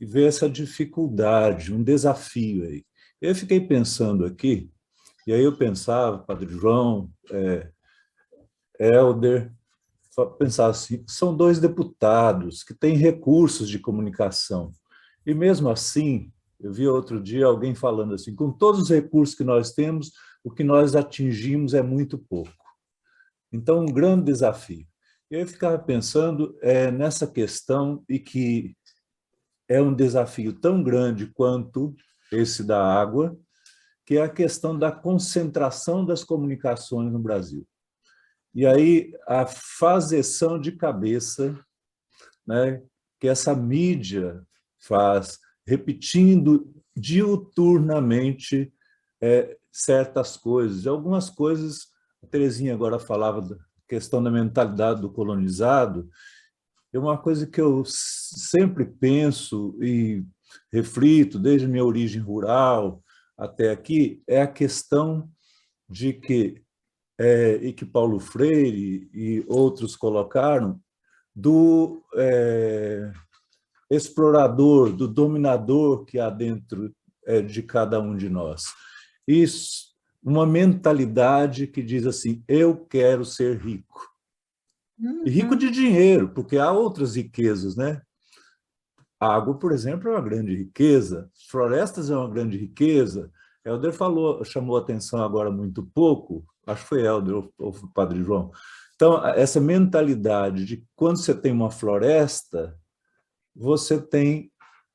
e vê essa dificuldade, um desafio aí. Eu fiquei pensando aqui, e aí eu pensava, Padre João, Helder, pensar assim, são 2 deputados que têm recursos de comunicação. E mesmo assim, eu vi outro dia alguém falando assim, com todos os recursos que nós temos, o que nós atingimos é muito pouco. Então, um grande desafio. Eu ficava pensando nessa questão, e que é um desafio tão grande quanto esse da água, que é a questão da concentração das comunicações no Brasil. E aí, a fazeção de cabeça, né, que essa mídia faz, repetindo diuturnamente certas coisas. E algumas coisas, a Terezinha agora falava da questão da mentalidade do colonizado, é uma coisa que eu sempre penso e reflito, desde minha origem rural até aqui, é a questão de que e que Paulo Freire e outros colocaram, do explorador, do dominador que há dentro de cada um de nós. Isso, uma mentalidade que diz assim, eu quero ser rico. E rico de dinheiro, porque há outras riquezas, né? A água, por exemplo, é uma grande riqueza, florestas é uma grande riqueza. Helder chamou a atenção agora muito pouco, acho que foi Helder ou foi o Padre João. Então, essa mentalidade de quando você tem uma floresta, você tem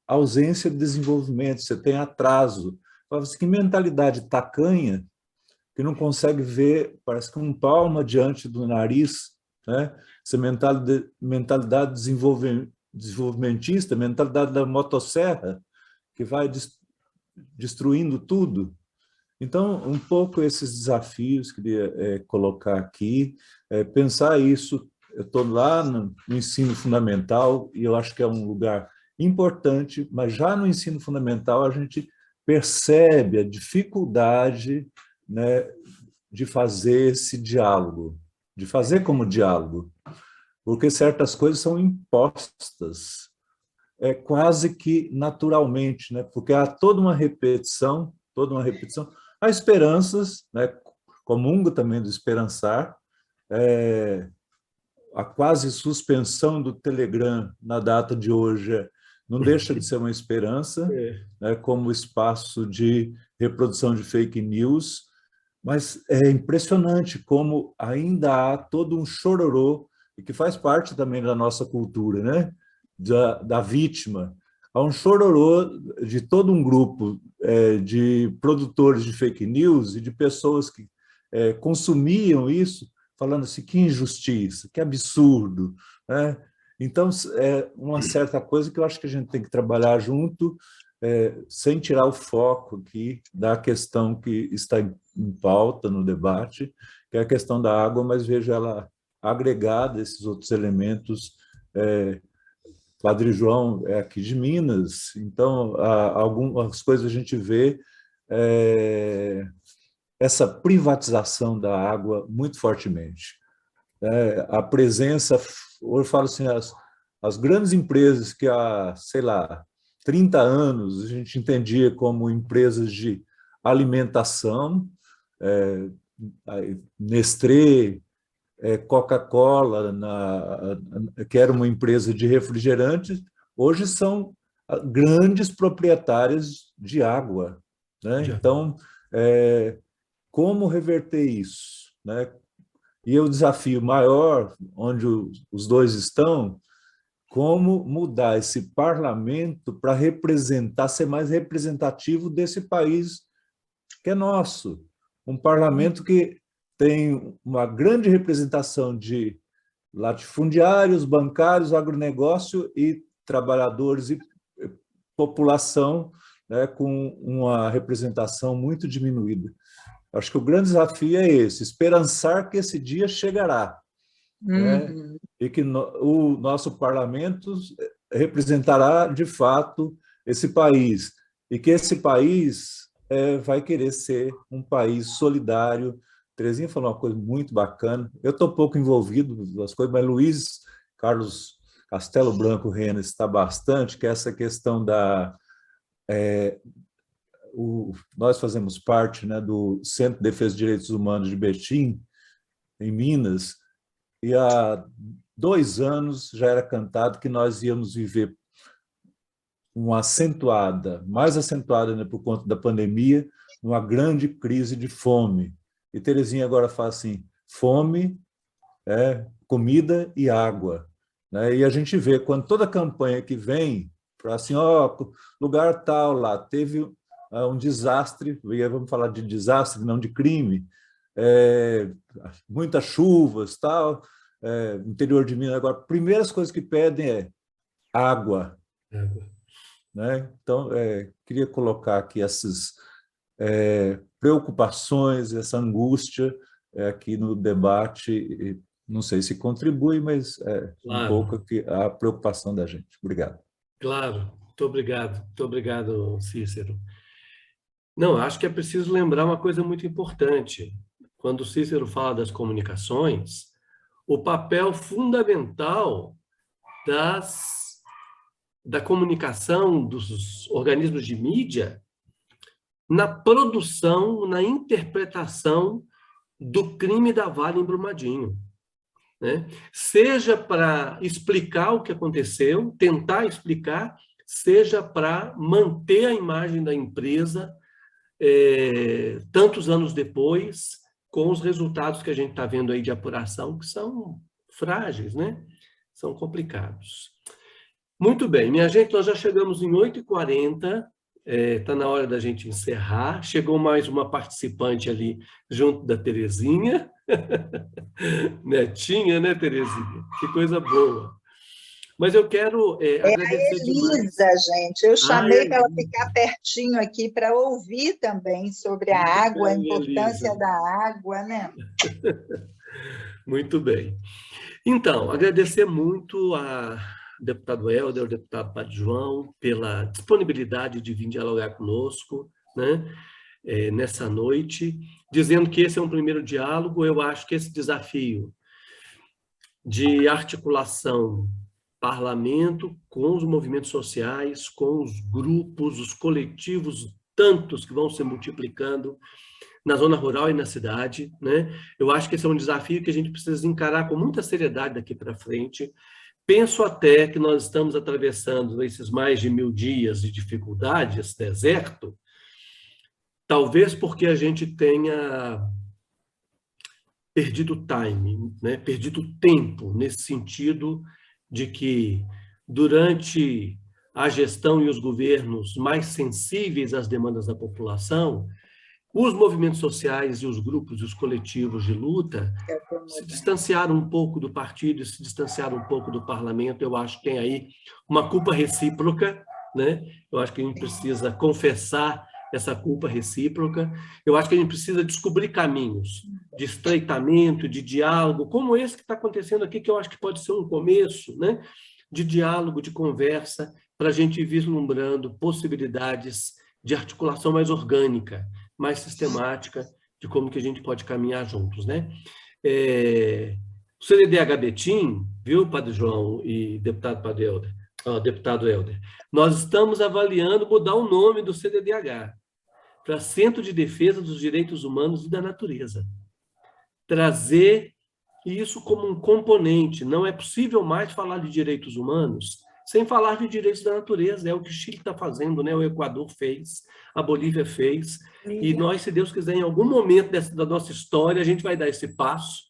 ausência de desenvolvimento, você tem atraso. Que mentalidade tacanha, que não consegue ver, parece que um palmo diante do nariz, né? Essa mentalidade desenvolvimentista, mentalidade da motosserra, que vai destruindo tudo. Então, um pouco esses desafios, queria colocar aqui, pensar isso eu estou lá no ensino fundamental e eu acho que é um lugar importante, mas já no ensino fundamental a gente percebe a dificuldade, né, de fazer esse diálogo, de fazer como diálogo, porque certas coisas são impostas, quase que naturalmente, né, porque há toda uma repetição, há esperanças, né, comungo também do esperançar, a quase suspensão do Telegram na data de hoje não deixa de ser uma esperança, né, como espaço de reprodução de fake news, mas é impressionante como ainda há todo um chororô, e que faz parte também da nossa cultura, né, da vítima. Há um chororô de todo um grupo de produtores de fake news e de pessoas que consumiam isso, falando assim, que injustiça, que absurdo, né? Então, é uma certa coisa que eu acho que a gente tem que trabalhar junto, sem tirar o foco aqui da questão que está em pauta no debate, que é a questão da água, mas vejo ela agregada a esses outros elementos. Padre João é aqui de Minas, então algumas coisas a gente vê essa privatização da água muito fortemente. A presença, eu falo assim, as grandes empresas que há, sei lá, 30 anos a gente entendia como empresas de alimentação, Nestlé, Coca-Cola, que era uma empresa de refrigerantes, hoje são grandes proprietárias de água, né? Então, como reverter isso, né? E o desafio maior, onde os dois estão, como mudar esse parlamento para representar, ser mais representativo desse país que é nosso. Um parlamento que tem uma grande representação de latifundiários, bancários, agronegócio e trabalhadores e população, né, com uma representação muito diminuída. Acho que o grande desafio é esse, esperançar que esse dia chegará, né, e que o nosso parlamento representará, de fato, esse país, e que esse país vai querer ser um país solidário. Terezinha falou uma coisa muito bacana, eu estou pouco envolvido nas coisas, mas Luiz Carlos Castelo Branco Renas está bastante, que é essa questão da... nós fazemos parte, né, do Centro de Defesa de Direitos Humanos de Betim, em Minas, e há 2 anos já era cantado que nós íamos viver uma mais acentuada, né, por conta da pandemia, uma grande crise de fome. E Terezinha agora fala assim, fome, comida e água, né? E a gente vê, quando toda campanha que vem, para assim, lugar tal lá, teve um desastre, vamos falar de desastre, não de crime, muitas chuvas, tal, interior de Minas, agora, primeiras coisas que pedem é água. Né? Então, queria colocar aqui essas preocupações, essa angústia aqui no debate, e não sei se contribui, mas claro, um pouco aqui a preocupação da gente. Obrigado. Claro, muito obrigado, Cícero. Não, acho que é preciso lembrar uma coisa muito importante. Quando o Cícero fala das comunicações, o papel fundamental da comunicação dos organismos de mídia na produção, na interpretação do crime da Vale em Brumadinho, né? Seja para explicar o que aconteceu, tentar explicar, seja para manter a imagem da empresa tantos anos depois, com os resultados que a gente está vendo aí de apuração, que são frágeis, né? São complicados. Muito bem, minha gente, nós já chegamos em 8h40, está na hora da gente encerrar. Chegou mais uma participante ali junto da Terezinha. Netinha, né, Terezinha? Que coisa boa. Mas eu quero agradecer a Elisa, demais. Gente. Eu chamei para ela ficar pertinho aqui para ouvir também sobre a água, a importância da água, né? Muito bem. Então, agradecer muito a deputado Helder, ao deputado Padre João, pela disponibilidade de vir dialogar conosco, né, nessa noite, dizendo que esse é um primeiro diálogo. Eu acho que esse desafio de articulação parlamento com os movimentos sociais, com os grupos, os coletivos, tantos que vão se multiplicando na zona rural e na cidade, né? Eu acho que esse é um desafio que a gente precisa encarar com muita seriedade daqui para frente. Penso até que nós estamos atravessando esses mais de 1000 dias de dificuldade, esse deserto, talvez porque a gente tenha perdido time, né? Perdido tempo, nesse sentido de que, durante a gestão e os governos mais sensíveis às demandas da população, os movimentos sociais e os grupos e os coletivos de luta se distanciaram um pouco do partido, se distanciaram um pouco do parlamento. Eu acho que tem aí uma culpa recíproca, né? Eu acho que a gente precisa confessar essa culpa recíproca. Eu acho que a gente precisa descobrir caminhos de estreitamento, de diálogo, como esse que está acontecendo aqui, que eu acho que pode ser um começo, né? De diálogo, de conversa, para a gente ir vislumbrando possibilidades de articulação mais orgânica, mais sistemática, de como que a gente pode caminhar juntos, né? O CDDH Betim, viu, Padre João e deputado Helder, nós estamos avaliando mudar o nome do CDDH para Centro de Defesa dos Direitos Humanos e da Natureza. Trazer isso como um componente. Não é possível mais falar de direitos humanos sem falar de direitos da natureza. É o que o Chile está fazendo, né? O Equador fez, a Bolívia fez. E nós, se Deus quiser, em algum momento da nossa história, a gente vai dar esse passo,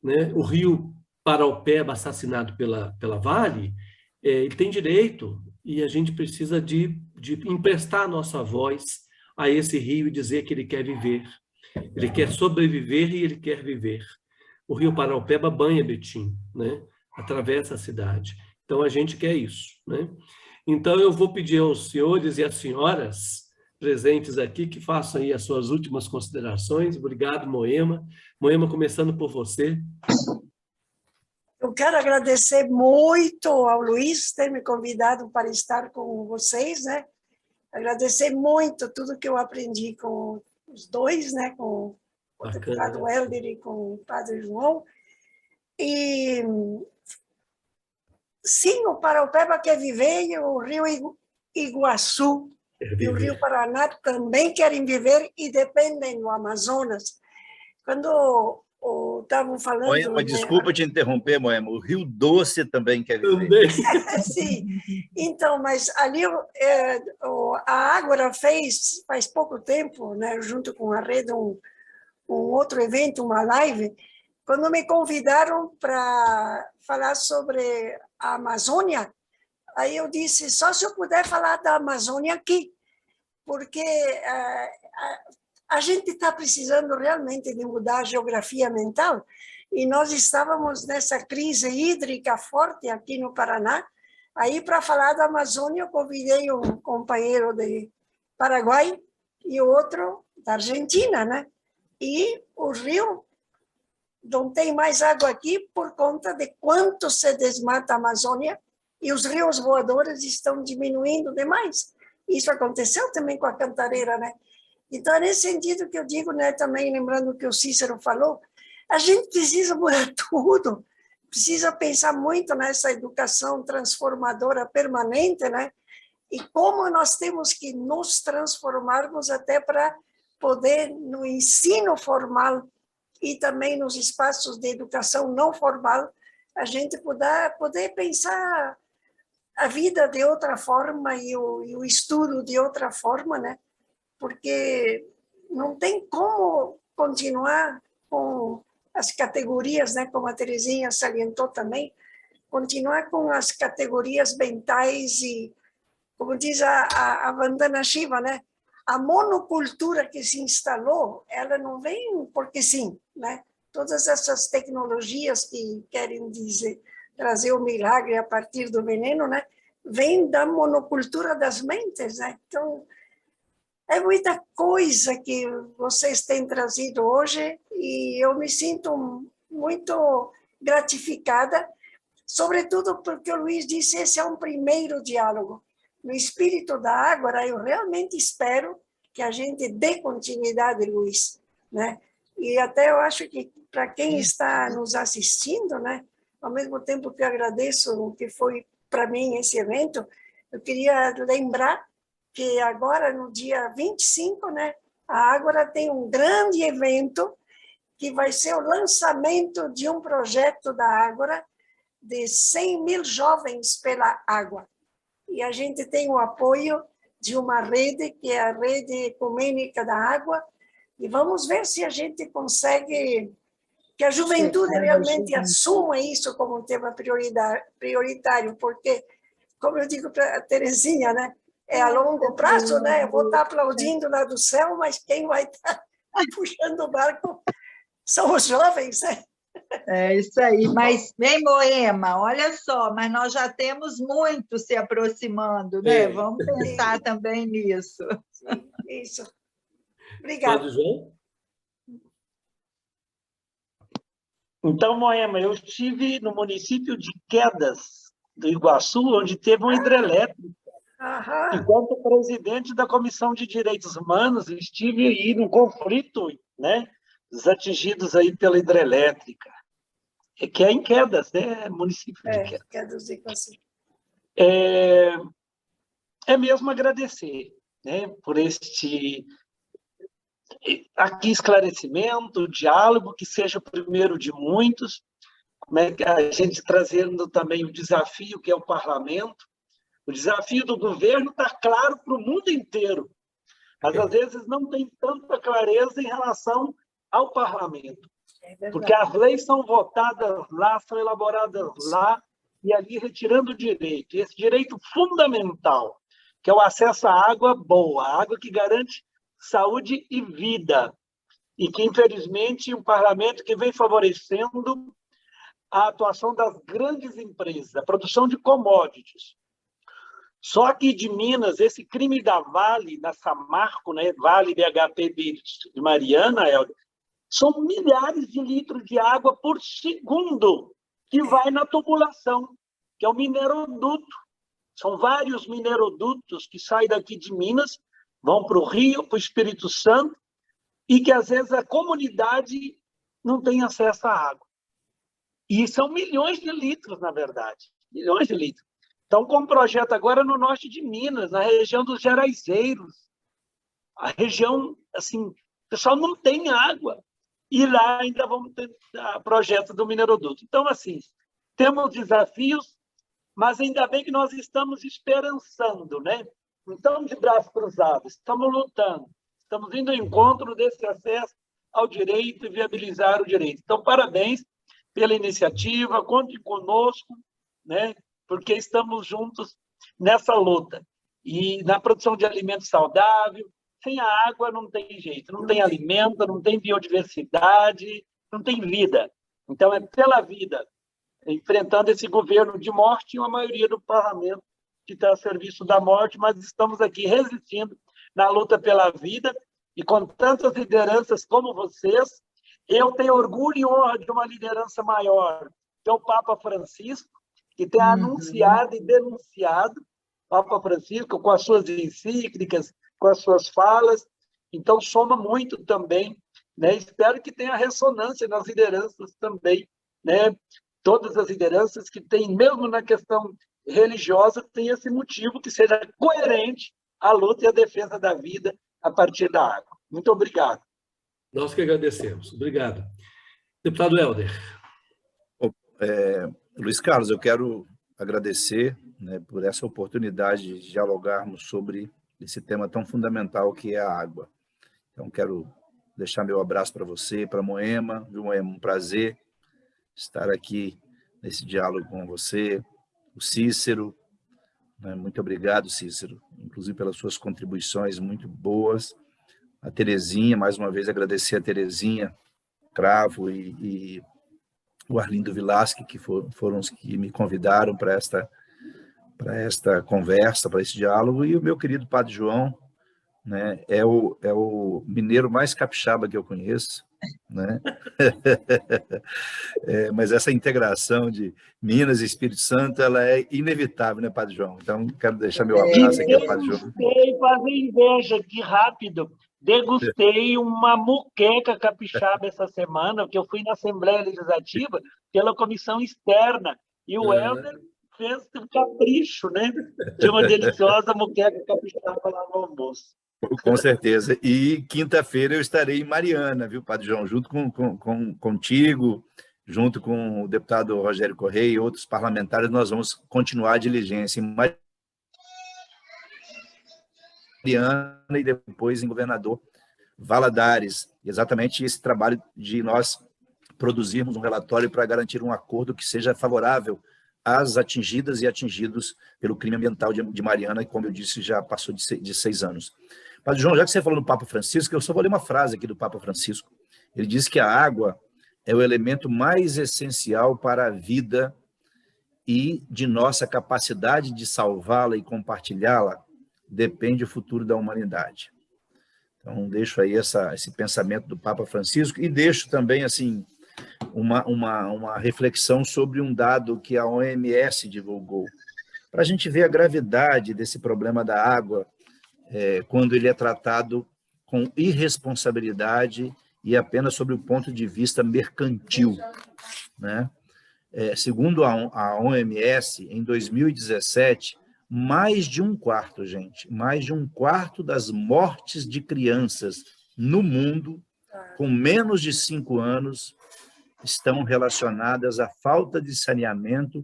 né? O rio Paraopeba, assassinado pela Vale, ele tem direito, e a gente precisa de emprestar a nossa voz a esse rio e dizer que ele quer viver. Ele quer sobreviver e ele quer viver. O rio Paraopeba banha Betim, né? Atravessa a cidade. Então, a gente quer isso, né? Então, eu vou pedir aos senhores e às senhoras presentes aqui que façam aí as suas últimas considerações. Obrigado, Moema. Moema, começando por você. Eu quero agradecer muito ao Luiz ter me convidado para estar com vocês, né? Agradecer muito tudo que eu aprendi com os dois, né? Com o deputado Helder e com o Padre João. E sim, o Paraopeba quer viver e o Rio Iguaçu e o Rio Paraná também querem viver e dependem do Amazonas. Quando estavam falando... Moema, desculpa te interromper, Moema, o Rio Doce também quer viver. Sim, então, mas ali a Ágora fez, faz pouco tempo, né, junto com a Rede, um outro evento, uma live, quando me convidaram para falar sobre a Amazônia, aí eu disse, só se eu puder falar da Amazônia aqui, porque a gente está precisando realmente de mudar a geografia mental, e nós estávamos nessa crise hídrica forte aqui no Paraná. Aí, para falar da Amazônia, eu convidei um companheiro de Paraguai e outro da Argentina, né? E o rio não tem mais água aqui por conta de quanto se desmata a Amazônia, e os rios voadores estão diminuindo demais. Isso aconteceu também com a Cantareira, né? Então, é nesse sentido que eu digo, né, também lembrando o que o Cícero falou, a gente precisa mudar tudo, precisa pensar muito nessa educação transformadora permanente, né? E como nós temos que nos transformarmos até para poder, no ensino formal e também nos espaços de educação não formal, a gente poder pensar a vida de outra forma e o estudo de outra forma, né? Porque não tem como continuar com as categorias, né, como a Terezinha salientou também, continuar com as categorias mentais e, como diz a Vandana Shiva, né, a monocultura que se instalou, ela não vem porque sim, né? Todas essas tecnologias que querem trazer o milagre a partir do veneno, né, vem da monocultura das mentes, né? Então, é muita coisa que vocês têm trazido hoje e eu me sinto muito gratificada, sobretudo porque o Luiz disse, esse é um primeiro diálogo. No espírito da Ágora, eu realmente espero que a gente dê continuidade, Luiz, né? E até eu acho que, para quem está nos assistindo, né, ao mesmo tempo que eu agradeço o que foi para mim esse evento, eu queria lembrar que agora, no dia 25, né, a Ágora tem um grande evento que vai ser o lançamento de um projeto da Ágora de 100 mil jovens pela água. E a gente tem o apoio de uma rede, que é a Rede Ecumênica da Água, e vamos ver se a gente consegue que a juventude realmente assuma isso como um tema prioritário, porque, como eu digo para a Terezinha, né, é a longo prazo, né? Eu vou estar aplaudindo lá do céu, mas quem vai estar puxando o barco são os jovens, né? É isso aí. Mas, bem, Moema, olha só, mas nós já temos muito se aproximando, né? Vamos pensar também nisso. Sim, isso. Obrigada. Padre João? Então, Moema, eu estive no município de Quedas, do Iguaçu, onde teve uma hidrelétrica. Enquanto presidente da Comissão de Direitos Humanos, eu estive aí no conflito, né, dos atingidos aí pela hidrelétrica, que é em Quedas, né, município de Quedas. Quedas do Iguaçu. É mesmo agradecer, né, por este aqui esclarecimento, diálogo, que seja o primeiro de muitos, como é que a gente trazendo também o desafio que é o parlamento. O desafio do governo está claro para o mundo inteiro, mas às vezes não tem tanta clareza em relação ao parlamento, porque as leis são votadas lá, são elaboradas lá, e ali retirando o direito, esse direito fundamental, que é o acesso à água boa, a água que garante saúde e vida, e que, infelizmente, um parlamento que vem favorecendo a atuação das grandes empresas, a produção de commodities. Só que de Minas, esse crime da Vale, na Samarco, né, Vale BHP de Mariana, Helder, são milhares de litros de água por segundo que vai na tubulação, que é o mineroduto. São vários minerodutos que saem daqui de Minas, vão para o Rio, para o Espírito Santo, e que, às vezes, a comunidade não tem acesso à água. E são milhões de litros, na verdade. Milhões de litros. Então, com um projeto agora no norte de Minas, na região dos Geraizeiros, a região, assim, o pessoal não tem água. E lá ainda vamos ter projeto do mineroduto. Então, assim, temos desafios, mas ainda bem que nós estamos esperançando, né? Não estamos de braços cruzados, estamos lutando, estamos indo ao encontro desse acesso ao direito e viabilizar o direito. Então, parabéns pela iniciativa, contem conosco, né? Porque estamos juntos nessa luta. E na produção de alimento saudável, sem a água não tem jeito, não tem alimento, não tem biodiversidade, não tem vida. Então, é pela vida, enfrentando esse governo de morte e uma maioria do parlamento que está a serviço da morte, mas estamos aqui resistindo na luta pela vida, e com tantas lideranças como vocês, eu tenho orgulho e honra de uma liderança maior, que é o Papa Francisco, que tem anunciado e denunciado, Papa Francisco, com as suas encíclicas, com as suas falas, então soma muito também, né? Espero que tenha ressonância nas lideranças também, né? Todas as lideranças que têm, mesmo na questão religiosa, tem esse motivo que seja coerente à luta e à defesa da vida a partir da água. Muito obrigado. Nós que agradecemos. Obrigado. Deputado Helder. Luiz Carlos, eu quero agradecer, né, por essa oportunidade de dialogarmos sobre esse tema tão fundamental que é a água. Então, quero deixar meu abraço para você, para a Moema. Moema, um prazer estar aqui nesse diálogo com você, o Cícero, né? Muito obrigado, Cícero, inclusive pelas suas contribuições muito boas. A Terezinha, mais uma vez agradecer a Terezinha Cravo e o Arlindo Vilasque, que foram os que me convidaram para esta conversa, para esse diálogo, e o meu querido Padre João, né? É o mineiro mais capixaba que eu conheço, né? Mas essa integração de Minas e Espírito Santo, ela é inevitável, né, Padre João? Então, quero deixar meu abraço aqui ao Padre João. Degustei, fazer inveja aqui rápido. Degustei uma muqueca capixaba essa semana, que eu fui na Assembleia Legislativa pela comissão externa, e o Helder fez um capricho, né? De uma deliciosa muqueca capixaba lá no almoço. Com certeza. E quinta-feira eu estarei em Mariana, viu, Padre João? Junto contigo, junto com o deputado Rogério Correia e outros parlamentares, nós vamos continuar a diligência em Mariana e depois em Governador Valadares. Exatamente esse trabalho de nós produzirmos um relatório para garantir um acordo que seja favorável às atingidas e atingidos pelo crime ambiental de Mariana, e, como eu disse, já passou de 6 anos. Padre João, já que você falou no Papa Francisco, eu só vou ler uma frase aqui do Papa Francisco. Ele diz que a água é o elemento mais essencial para a vida e de nossa capacidade de salvá-la e compartilhá-la depende o futuro da humanidade. Então, deixo aí esse pensamento do Papa Francisco e deixo também, assim, uma reflexão sobre um dado que a OMS divulgou, para a gente ver a gravidade desse problema da água quando ele é tratado com irresponsabilidade e apenas sob o ponto de vista mercantil, né? Segundo a OMS, em 2017, mais de um quarto das mortes de crianças no mundo com menos de 5 anos estão relacionadas à falta de saneamento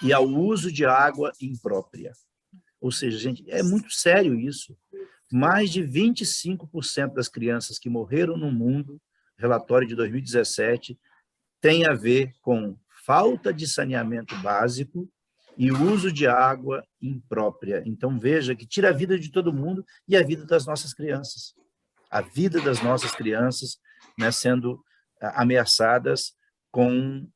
e ao uso de água imprópria. Ou seja, gente, é muito sério isso. Mais de 25% das crianças que morreram no mundo, relatório de 2017, tem a ver com falta de saneamento básico e uso de água imprópria. Então, veja que tira a vida de todo mundo e a vida das nossas crianças. A vida das nossas crianças, né, sendo ameaçadas com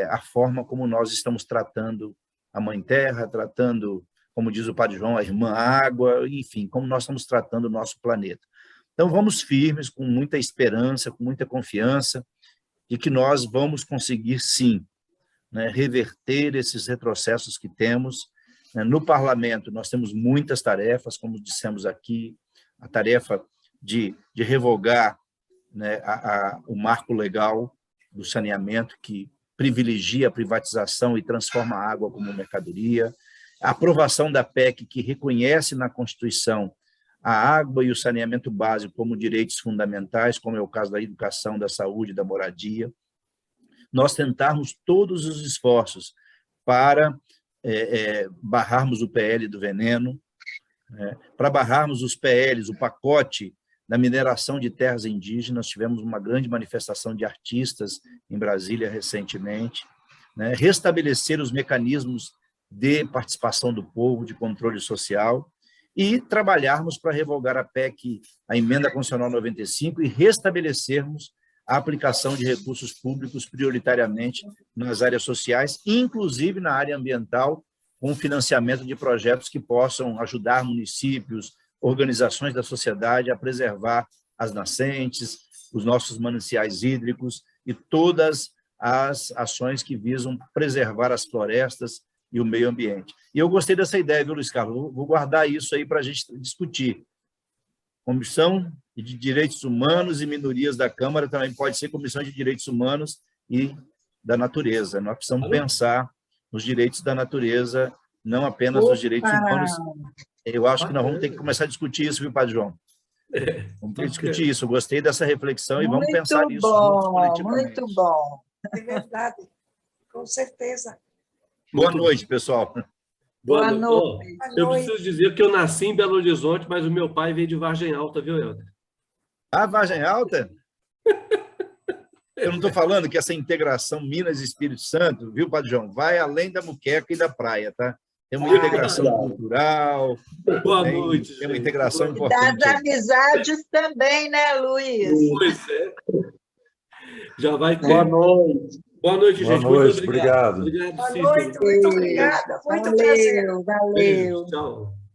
a forma como nós estamos tratando a Mãe Terra, tratando, como diz o Padre João, a Irmã Água, enfim, como nós estamos tratando o nosso planeta. Então, vamos firmes, com muita esperança, com muita confiança, de que nós vamos conseguir, sim, né, reverter esses retrocessos que temos. No parlamento, nós temos muitas tarefas, como dissemos aqui, a tarefa de revogar, né, o marco legal do saneamento, que privilegia a privatização e transforma a água como mercadoria, a aprovação da PEC, que reconhece na Constituição a água e o saneamento básico como direitos fundamentais, como é o caso da educação, da saúde, da moradia. Nós tentarmos todos os esforços para barrarmos o PL do veneno, para barrarmos os PLs, o pacote da mineração de terras indígenas. Tivemos uma grande manifestação de artistas em Brasília recentemente, né? Restabelecer os mecanismos de participação do povo, de controle social, e trabalharmos para revogar a PEC, a Emenda Constitucional 95, e restabelecermos a aplicação de recursos públicos prioritariamente nas áreas sociais, inclusive na área ambiental, com financiamento de projetos que possam ajudar municípios, organizações da sociedade a preservar as nascentes, os nossos mananciais hídricos e todas as ações que visam preservar as florestas e o meio ambiente. E eu gostei dessa ideia, viu, Luiz Carlos? Vou guardar isso aí para a gente discutir. Comissão de Direitos Humanos e Minorias da Câmara também pode ser Comissão de Direitos Humanos e da Natureza. Nós precisamos pensar nos direitos da natureza, não apenas nos direitos humanos. Eu acho que nós vamos ter que começar a discutir isso, viu, Padre João? Vamos ter que discutir isso. Eu gostei dessa reflexão e vamos pensar nisso juntos coletivamente. Muito bom. É verdade, com certeza. Boa noite, pessoal. Boa noite. Eu preciso dizer que eu nasci em Belo Horizonte, mas o meu pai veio de Vargem Alta, viu, Helder? Ah, Vargem Alta? Eu não estou falando que essa integração Minas e Espírito Santo, viu, Padre João, vai além da muqueca e da praia, tá? Tem uma integração cultural. Boa noite. Tem uma integração importante. Das amizades também, né, Luiz? Pois é. Já vai ter. Boa noite. Boa noite, gente. Boa noite, muito obrigado. obrigado. Boa noite, muito obrigada. Muito prazer. Valeu. Tchau.